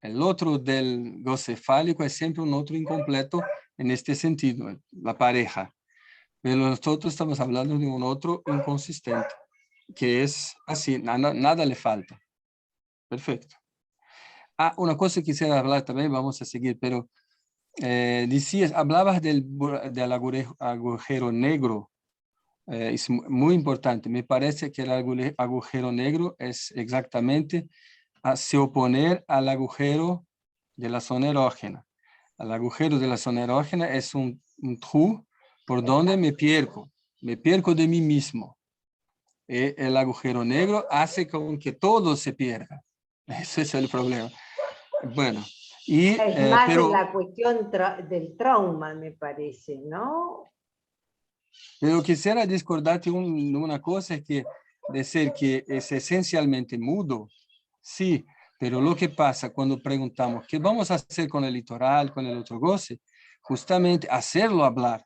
El otro del goce fálico es siempre un otro incompleto en este sentido, la pareja. Pero nosotros estamos hablando de un otro inconsistente, que es así, nada le falta. Perfecto. Una cosa que quisiera hablar también, vamos a seguir, pero hablabas del agujero negro. Es muy importante. Me parece que el agujero negro es exactamente se oponer al agujero de la zona erógena. El agujero de la zona erógena es un trou por donde me pierco de mí mismo. El agujero negro hace con que todo se pierda. Ese es el problema. Bueno, es más de la cuestión del trauma, me parece, ¿no? Pero quisiera discordarte una cosa, que decir que es esencialmente mudo, sí, pero lo que pasa cuando preguntamos qué vamos a hacer con el litoral, con el otro goce, justamente hacerlo hablar.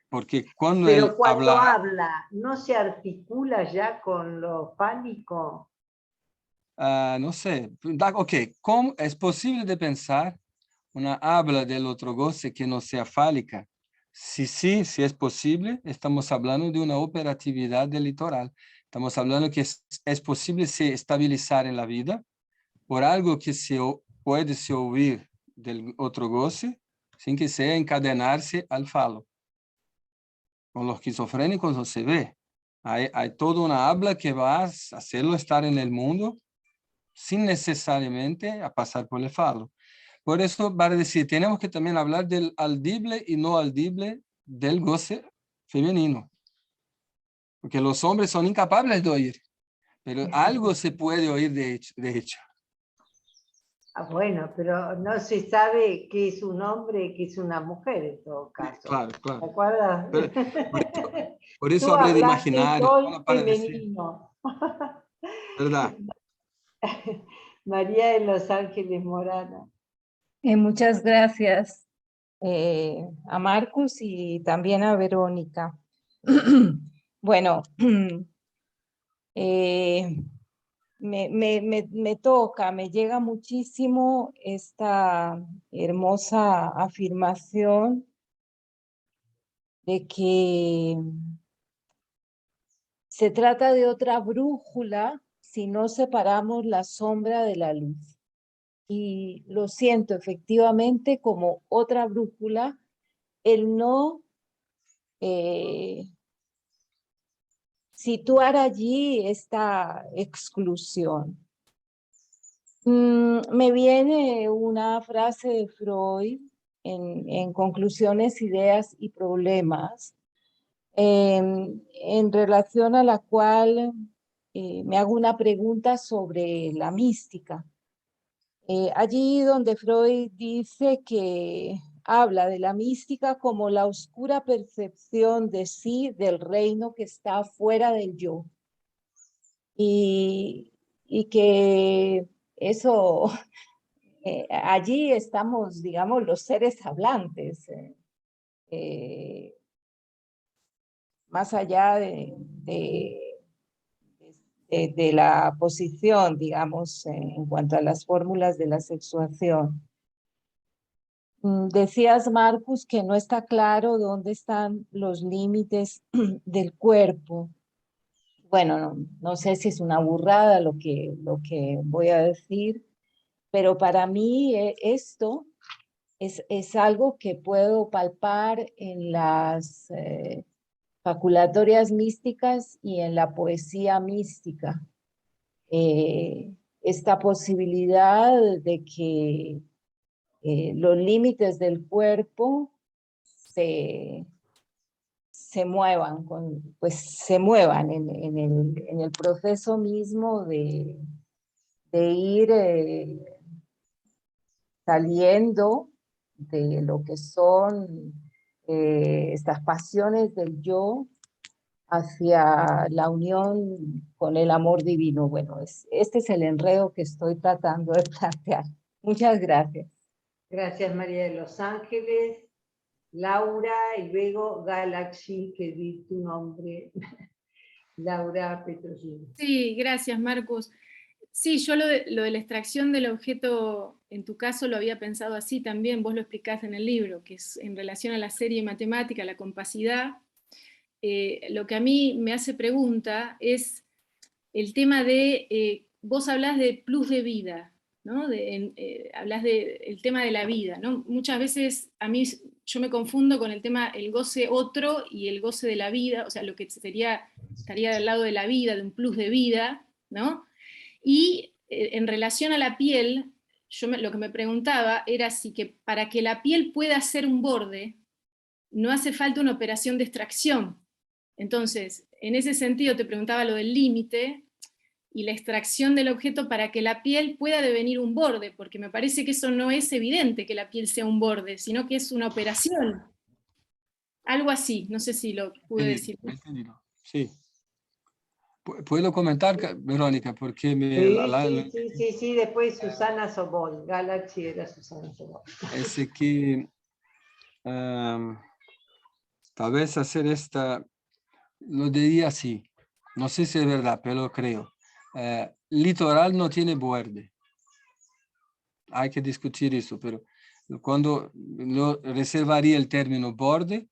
Porque cuando Pero él cuando habla, habla, ¿no se articula ya con lo fálico? no sé, ok, ¿cómo es posible de pensar una habla del otro goce que no sea fálica? Sí, si es posible, estamos hablando de una operatividad del litoral. Estamos hablando que es posible se estabilizar en la vida por algo que puede se oír del otro goce sin que sea encadenarse al falo. Con los esquizofrénicos no se ve. Hay toda una habla que va a hacerlo estar en el mundo sin necesariamente a pasar por el falo. Por eso, para decir, tenemos que también hablar del audible y no audible del goce femenino. Porque los hombres son incapaces de oír, pero algo se puede oír de hecho. Ah, bueno, pero no se sabe qué es un hombre y qué es una mujer en todo caso. Claro, ¿Te claro. acuerdas? Por eso Tú hablé de hablaste imaginario, hoy solo para decir, femenino. ¿verdad? María de Los Ángeles Morana. Muchas gracias a Marcus y también a Verónica. Bueno, me toca, me llega muchísimo esta hermosa afirmación de que se trata de otra brújula si no separamos la sombra de la luz. Y lo siento efectivamente como otra brújula, el no situar allí esta exclusión. Me viene una frase de Freud en Conclusiones, Ideas y Problemas, en relación a la cual me hago una pregunta sobre la mística. Allí donde Freud dice que habla de la mística como la oscura percepción de sí del reino que está fuera del yo. Y que eso, allí estamos, digamos, los seres hablantes, más allá de la posición, digamos, en cuanto a las fórmulas de la sexuación. Decías, Marcus, que no está claro dónde están los límites del cuerpo. Bueno, no sé si es una burrada lo que voy a decir, pero para mí esto es algo que puedo palpar en las faculatorias místicas y en la poesía mística. Esta posibilidad de que los límites del cuerpo se muevan, pues se muevan en el proceso mismo de ir saliendo de lo que son estas pasiones del yo hacia la unión con el amor divino. Bueno, este es el enredo que estoy tratando de plantear. Muchas gracias. Gracias, María de Los Ángeles. Laura y luego Galaxy, que di tu nombre. Laura Petrosini. Sí, gracias, Marcus. Sí, yo lo de la extracción del objeto, en tu caso lo había pensado así también, vos lo explicás en el libro, que es en relación a la serie matemática, la compacidad. Lo que a mí me hace pregunta es el tema de, vos hablás de plus de vida, ¿no? Hablás del tema de la vida, ¿no? Muchas veces a mí yo me confundo con el tema, el goce otro y el goce de la vida, o sea, lo que estaría al lado de la vida, de un plus de vida, ¿no? Y en relación a la piel, lo que me preguntaba era si que para que la piel pueda ser un borde, no hace falta una operación de extracción. Entonces, en ese sentido te preguntaba lo del límite y la extracción del objeto para que la piel pueda devenir un borde, porque me parece que eso no es evidente que la piel sea un borde, sino que es una operación. Algo así, no sé si lo pude decir. Entendido. Sí. ¿Puedo comentar, Verónica? Porque Sí, después Susana Sobol, Galaxy era Susana Sobol. es que tal vez hacer lo diría así, no sé si es verdad, pero lo creo. Litoral no tiene borde. Hay que discutir eso, pero cuando yo reservaría el término borde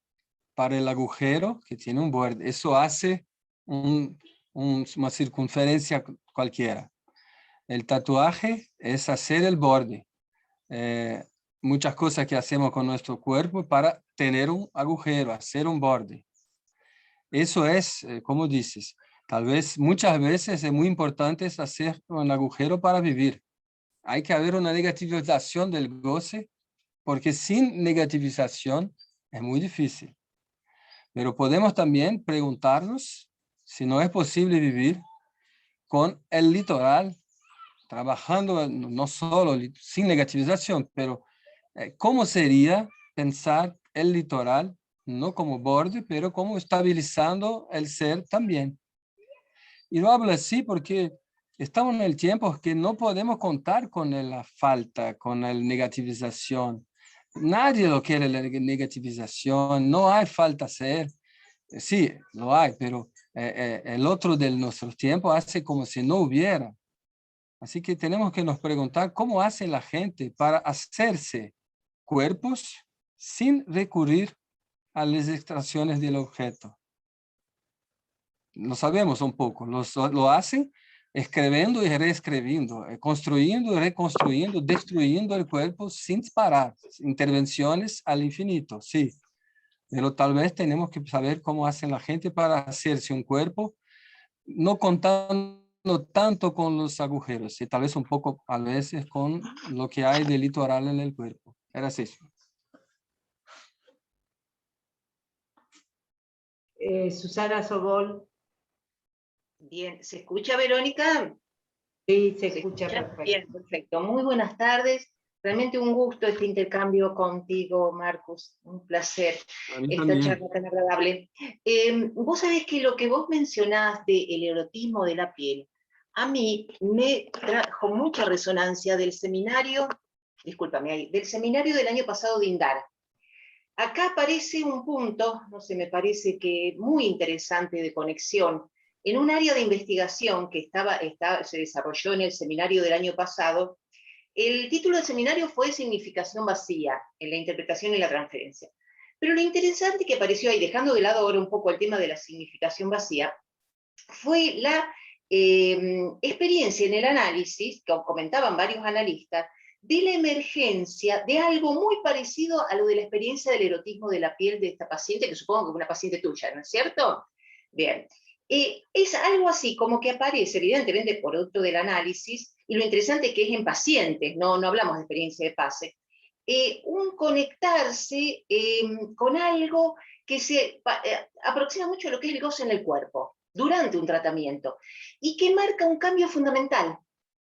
para el agujero que tiene un borde, eso hace una circunferencia cualquiera. El tatuaje es hacer el borde. Muchas cosas que hacemos con nuestro cuerpo para tener un agujero, hacer un borde. Eso es, como dices, tal vez muchas veces es muy importante hacer un agujero para vivir. Hay que haber una negativización del goce, porque sin negativización es muy difícil. Pero podemos también preguntarnos si no es posible vivir con el litoral, trabajando no solo sin negativización, pero ¿cómo sería pensar el litoral no como borde, pero como estabilizando el ser también? Y lo hablo así porque estamos en el tiempo que no podemos contar con la falta, con la negativización. Nadie lo quiere la negativización, no hay falta ser. Sí, lo hay, pero el otro de nuestros tiempos hace como si no hubiera. Así que tenemos que nos preguntar cómo hace la gente para hacerse cuerpos sin recurrir a las extracciones del objeto. Lo sabemos un poco, lo hacen escribiendo y reescribiendo, construyendo y reconstruyendo, destruyendo el cuerpo sin parar, intervenciones al infinito, sí. Pero tal vez tenemos que saber cómo hace la gente para hacerse un cuerpo, no contando tanto con los agujeros, y tal vez un poco a veces con lo que hay de litoral en el cuerpo. Era eso. Susana Sobol. Bien, ¿se escucha, Verónica? Sí, se escucha perfecto. Bien, perfecto. Muy buenas tardes. Realmente un gusto este intercambio contigo, Marcus. Un placer esta charla tan agradable. Vos sabés que lo que vos mencionás del erotismo de la piel, a mí me trajo mucha resonancia del seminario, discúlpame, del seminario del año pasado de Indara. Acá aparece un punto, no sé, me parece que muy interesante de conexión, en un área de investigación que se desarrolló en el seminario del año pasado. El título del seminario fue Significación vacía, en la interpretación y la transferencia. Pero lo interesante que apareció ahí, dejando de lado ahora un poco el tema de la significación vacía, fue la experiencia en el análisis, que comentaban varios analistas, de la emergencia de algo muy parecido a lo de la experiencia del erotismo de la piel de esta paciente, que supongo que es una paciente tuya, ¿no es cierto? Bien. Es algo así como que aparece, evidentemente, producto del análisis, y lo interesante es que es en pacientes, no hablamos de experiencia de pase, un conectarse con algo que se aproxima mucho a lo que es el goce en el cuerpo, durante un tratamiento, y que marca un cambio fundamental.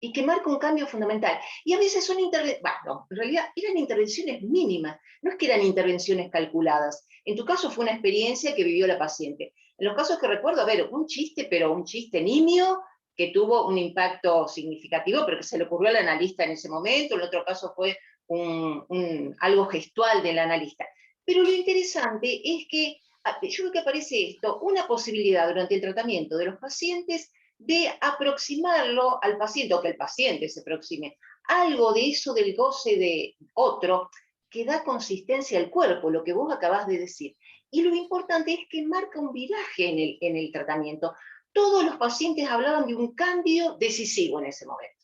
Y a veces son intervenciones, bueno, en realidad eran intervenciones mínimas, no es que eran intervenciones calculadas. En tu caso fue una experiencia que vivió la paciente. En los casos que recuerdo, a ver, un chiste, pero un chiste nimio, que tuvo un impacto significativo, pero que se le ocurrió al analista en ese momento. En otro caso fue algo gestual del analista. Pero lo interesante es que, yo creo que aparece esto, una posibilidad durante el tratamiento de los pacientes de aproximarlo al paciente, o que el paciente se aproxime, algo de eso del goce de otro, que da consistencia al cuerpo, lo que vos acabás de decir. Y lo importante es que marca un viraje en el tratamiento. Todos los pacientes hablaban de un cambio decisivo en ese momento.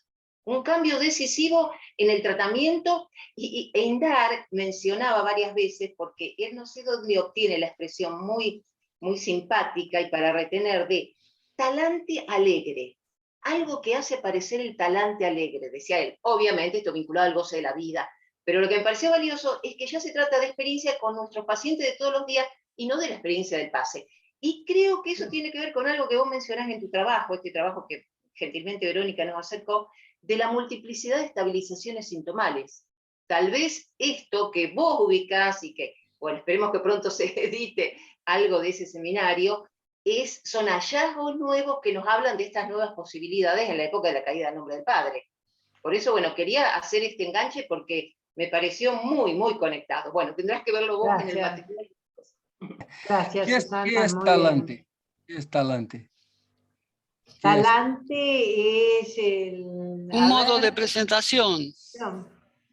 Un cambio decisivo en el tratamiento, y Indar mencionaba varias veces, porque él no sé dónde obtiene la expresión muy, muy simpática y para retener, de talante alegre, algo que hace aparecer el talante alegre, decía él. Obviamente esto vinculado al goce de la vida, pero lo que me pareció valioso es que ya se trata de experiencia con nuestros pacientes de todos los días y no de la experiencia del pase. Y creo que eso tiene que ver con algo que vos mencionás en tu trabajo, este trabajo que gentilmente Verónica nos acercó, de la multiplicidad de estabilizaciones sintomales. Tal vez esto que vos ubicás y que, bueno, esperemos que pronto se edite algo de ese seminario, son hallazgos nuevos que nos hablan de estas nuevas posibilidades en la época de la caída del nombre del Padre. Por eso, bueno, quería hacer este enganche porque me pareció muy, muy conectado. Bueno, tendrás que verlo vos en el material. Gracias, Susana. ¿Qué es talante? ¿Qué es talante? Talante es un modo de presentación.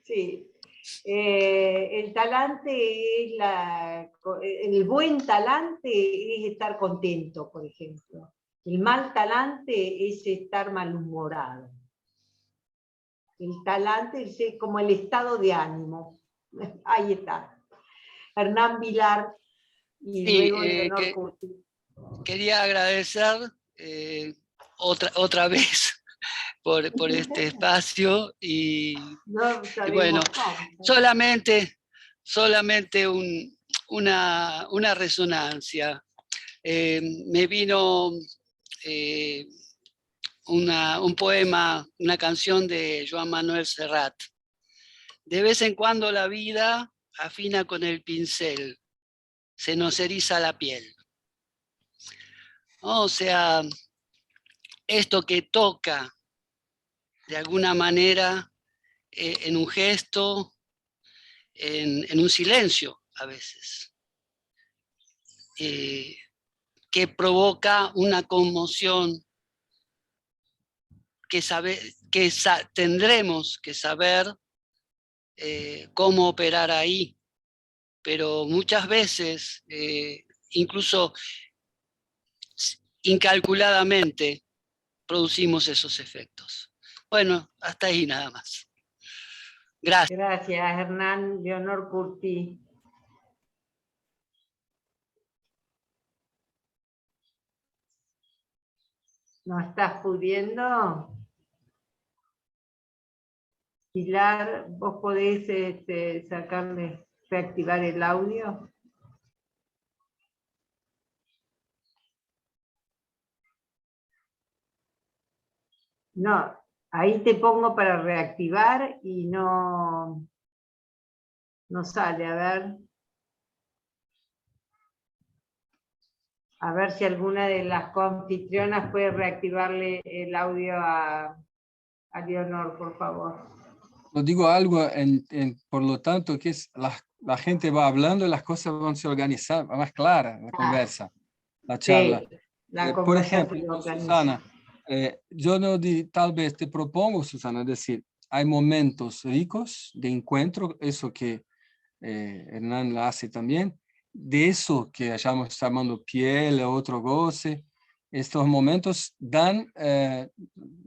Sí. El talante es el buen talante es estar contento, por ejemplo. El mal talante es estar malhumorado. El talante es como el estado de ánimo. Ahí está. Hernán Vilar y Sí, luego Leonor Curti. Quería agradecer otra vez por este espacio y bueno, solamente una resonancia. Me vino un poema, una canción de Joan Manuel Serrat. De vez en cuando la vida afina con el pincel, se nos eriza la piel. O sea, esto que toca de alguna manera en un gesto, en un silencio a veces, que provoca una conmoción que tendremos que saber cómo operar ahí, pero muchas veces, incluso incalculadamente, producimos esos efectos. Bueno, hasta ahí nada más. Gracias. Gracias, Hernán. Leonor Curti. ¿No estás pudiendo? Pilar, ¿vos podés reactivar el audio? No, ahí te pongo para reactivar y no sale, a ver. A ver si alguna de las coanfitrionas puede reactivarle el audio a Leonor, por favor. Lo digo algo, por lo tanto, que es la gente va hablando y las cosas van a se organizar más claras, la conversa, la charla. Sí, la por ejemplo, Susana, yo tal vez te propongo, Susana, decir, hay momentos ricos de encuentro, eso que Hernán la hace también, de eso que estamos llamando piel, otro goce. Estos momentos dan,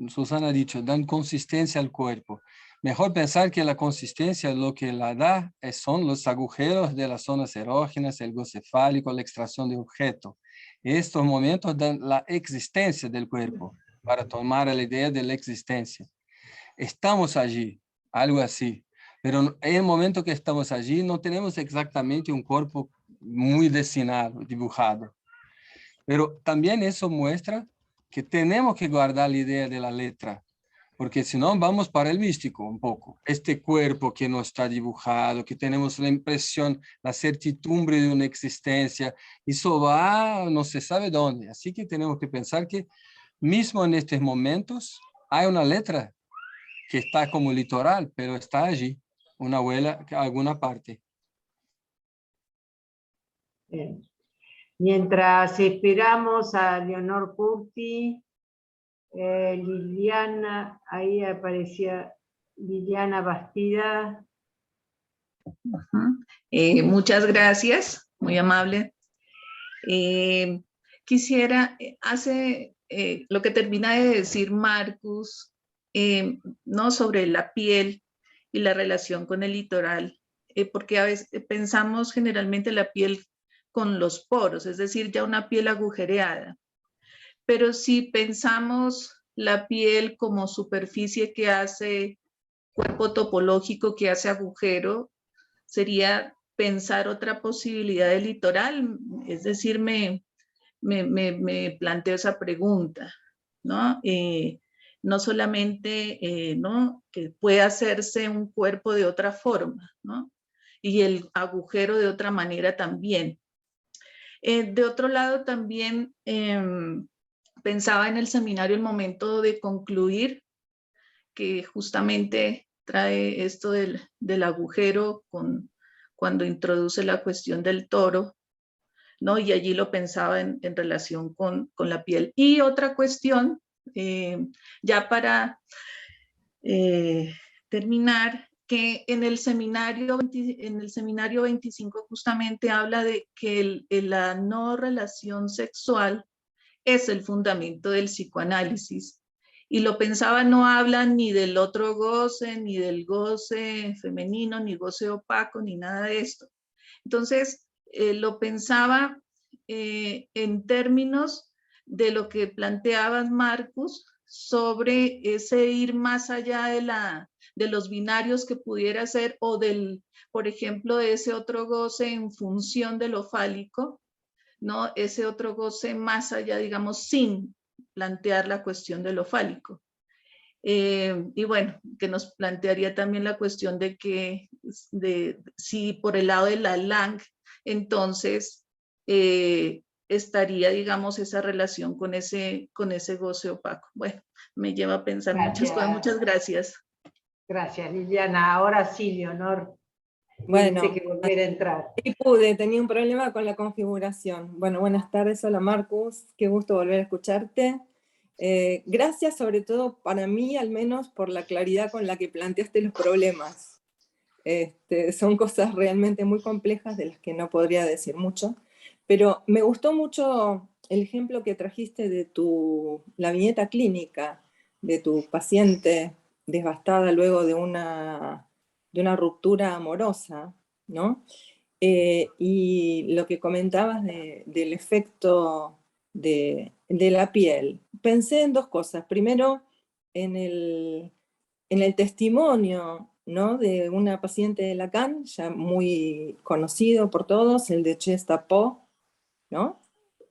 Susana ha dicho, dan consistencia al cuerpo. Mejor pensar que la consistencia lo que la da son los agujeros de las zonas erógenas, el goce fálico, la extracción de objeto. Estos momentos dan la existencia del cuerpo, para tomar la idea de la existencia. Estamos allí, algo así. Pero en el momento que estamos allí, no tenemos exactamente un cuerpo muy destinado, dibujado. Pero también eso muestra que tenemos que guardar la idea de la letra, porque si no vamos para el místico un poco. Este cuerpo que no está dibujado, que tenemos la impresión, la certidumbre de una existencia, eso va no se sabe dónde. Así que tenemos que pensar que mismo en estos momentos hay una letra que está como litoral, pero está allí, una huella, alguna parte. Bien. Mientras esperamos a Leonor Curti, Liliana, ahí aparecía Liliana Bastida. Muchas gracias, muy amable. Quisiera, lo que termina de decir Marcus, ¿no? Sobre la piel y la relación con el litoral, porque a veces pensamos generalmente la piel con los poros, es decir, ya una piel agujereada. Pero si pensamos la piel como superficie que hace cuerpo topológico, que hace agujero, sería pensar otra posibilidad de litoral. Es decir, me planteo esa pregunta, ¿no? No solamente, ¿no? Que puede hacerse un cuerpo de otra forma, ¿no? Y el agujero de otra manera también. De otro lado, también pensaba en el seminario el momento de concluir, que justamente trae esto del agujero cuando introduce la cuestión del toro, ¿no? Y allí lo pensaba en relación con la piel. Y otra cuestión, ya para terminar, que en el seminario 25 justamente habla de que la no relación sexual es el fundamento del psicoanálisis. Y lo pensaba, no hablan ni del otro goce, ni del goce femenino, ni goce opaco, ni nada de esto. Entonces, lo pensaba en términos de lo que planteabas, Marcus, sobre ese ir más allá de los binarios que pudiera ser, o por ejemplo, de ese otro goce en función de lo fálico, ¿no? Ese otro goce más allá, digamos, sin plantear la cuestión de lo fálico. Y bueno, que nos plantearía también la cuestión de que, si por el lado de la Lang, entonces estaría, digamos, esa relación con ese goce opaco. Bueno, me lleva a pensar muchas cosas. Muchas gracias. Gracias, Liliana. Ahora sí, Leonor. Bueno, tuviste que volver a entrar. Sí pude, tenía un problema con la configuración. Bueno, buenas tardes, hola Marcus, qué gusto volver a escucharte. Gracias sobre todo para mí, al menos, por la claridad con la que planteaste los problemas. Son cosas realmente muy complejas de las que no podría decir mucho, pero me gustó mucho el ejemplo que trajiste de la viñeta clínica de tu paciente devastada luego de una ruptura amorosa, ¿no? Y lo que comentabas del efecto de la piel. Pensé en dos cosas. Primero, en el testimonio, ¿no?, de una paciente de Lacan, ya muy conocido por todos, el de Chestapo, ¿no?,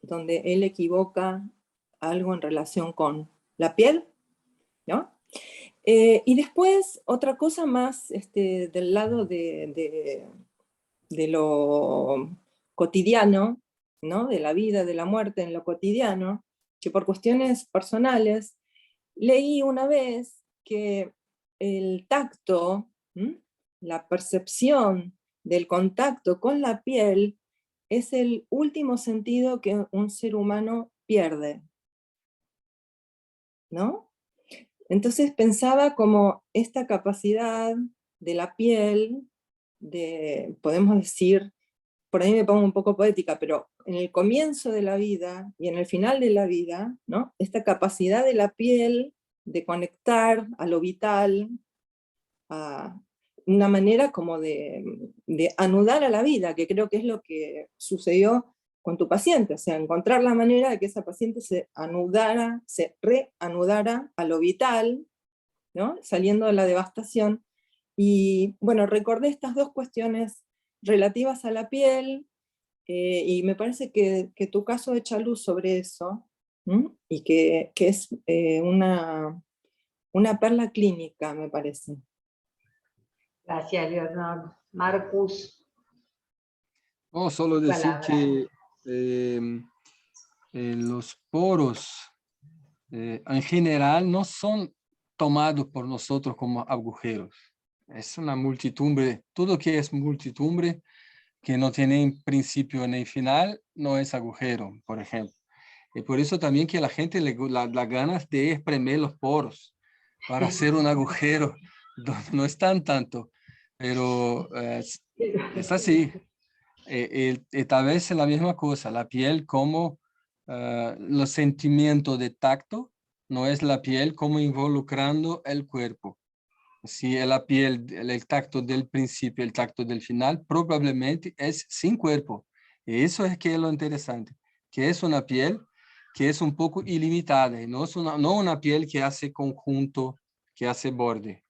donde él equivoca algo en relación con la piel, ¿no? Y después, otra cosa más del lado de lo cotidiano, ¿no?, de la vida, de la muerte en lo cotidiano, que por cuestiones personales leí una vez que el tacto, la percepción del contacto con la piel es el último sentido que un ser humano pierde, ¿no? Entonces pensaba como esta capacidad de la piel, podemos decir, por ahí me pongo un poco poética, pero en el comienzo de la vida y en el final de la vida, ¿no?, esta capacidad de la piel de conectar a lo vital, a una manera como de anudar a la vida, que creo que es lo que sucedió con tu paciente, o sea, encontrar la manera de que esa paciente se reanudara a lo vital, ¿no?, saliendo de la devastación. Y bueno, recordé estas dos cuestiones relativas a la piel, y me parece que tu caso echa luz sobre eso, y que es una perla clínica, me parece. Gracias, Leonor. Marcus. No, solo decir que los poros en general no son tomados por nosotros como agujeros. Es una multitumbre, todo que es multitumbre, que no tiene principio ni final, no es agujero, por ejemplo. Y por eso también que a la gente le da ganas de espremer los poros para hacer un agujero donde no están tanto, pero es así. Tal vez es la misma cosa, la piel como los sentimientos de tacto, no es la piel como involucrando el cuerpo. Si es la piel, el tacto del principio, el tacto del final, probablemente es sin cuerpo. Y eso es que es lo interesante, que es una piel que es un poco ilimitada, y no es no una piel que hace conjunto, que hace borde.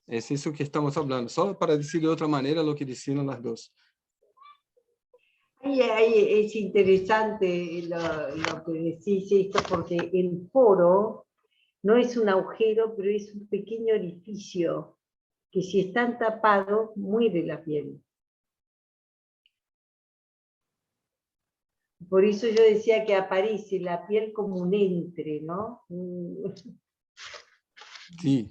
Es eso que estamos hablando, solo para decir de otra manera lo que decían las dos. Es interesante lo que decís esto, porque el poro no es un agujero, pero es un pequeño orificio que si están tapados, muere la piel. Por eso yo decía que aparece la piel como un entre, ¿no? Sí,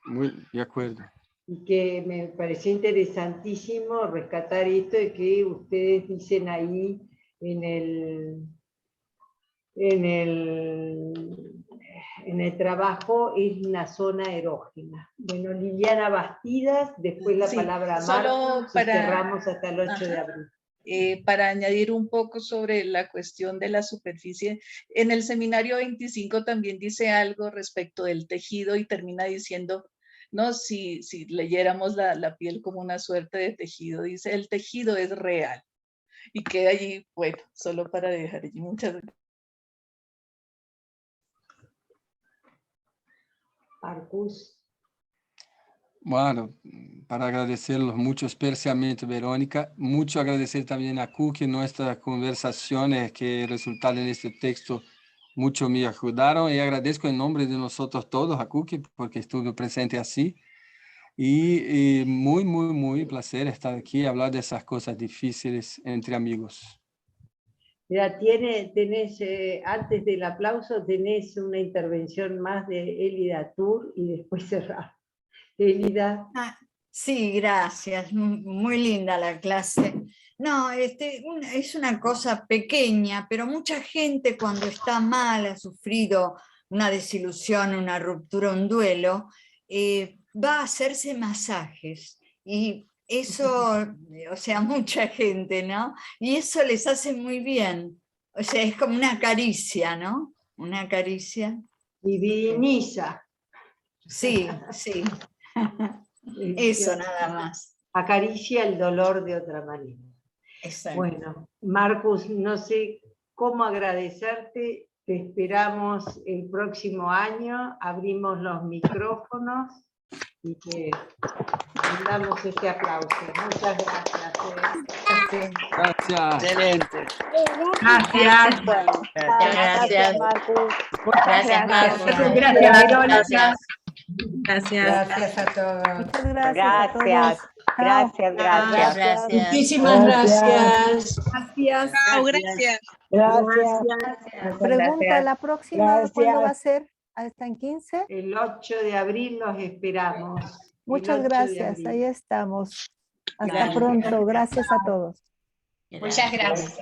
muy de acuerdo. Y que me pareció interesantísimo rescatar esto de que ustedes dicen ahí en el trabajo es una zona erógena. Bueno, Liliana Bastidas, después la Sí, palabra a solo Marcos, y cerramos hasta el 8 de abril. Para añadir un poco sobre la cuestión de la superficie, en el seminario 25 también dice algo respecto del tejido y termina diciendo, no, si leyéramos la piel como una suerte de tejido, dice, el tejido es real. Y queda allí, bueno, solo para dejar allí muchas gracias. Marcus. Bueno, para agradecerlos mucho, especialmente Verónica, mucho agradecer también a Cookie, nuestras conversaciones que resultaron en este texto, mucho me ayudaron y agradezco en nombre de nosotros todos a Cookie porque estuvo presente así y muy placer estar aquí y hablar de esas cosas difíciles entre amigos. Mira, tenés, antes del aplauso, tenés una intervención más de Elida Tur y después cerrar. Elida. Sí, gracias. Muy linda la clase. No, es una cosa pequeña, pero mucha gente cuando está mal, ha sufrido una desilusión, una ruptura, un duelo, va a hacerse masajes. Y eso, o sea, mucha gente, ¿no? Y eso les hace muy bien. O sea, es como una caricia, ¿no? Una caricia. Diviniza. Sí, sí. Eso nada más. Acaricia el dolor de otra manera. Exacto. Bueno, Marcus, no sé cómo agradecerte. Te esperamos el próximo año. Abrimos los micrófonos y te damos este aplauso. Muchas gracias. Gracias. Excelente. Gracias. Gracias, Marcus. Gracias, Marcus. Gracias, Verónica. Gracias. Gracias a todos. Muchas gracias a todos. Gracias. Muchísimas gracias. Gracias. Chao, gracias. Gracias. Pregunta, ¿la próxima cuándo va a ser? ¿Hasta en 15? El 8 de abril los esperamos. Muchas gracias, ahí estamos. Hasta Gracias. pronto, gracias a todos. Muchas gracias.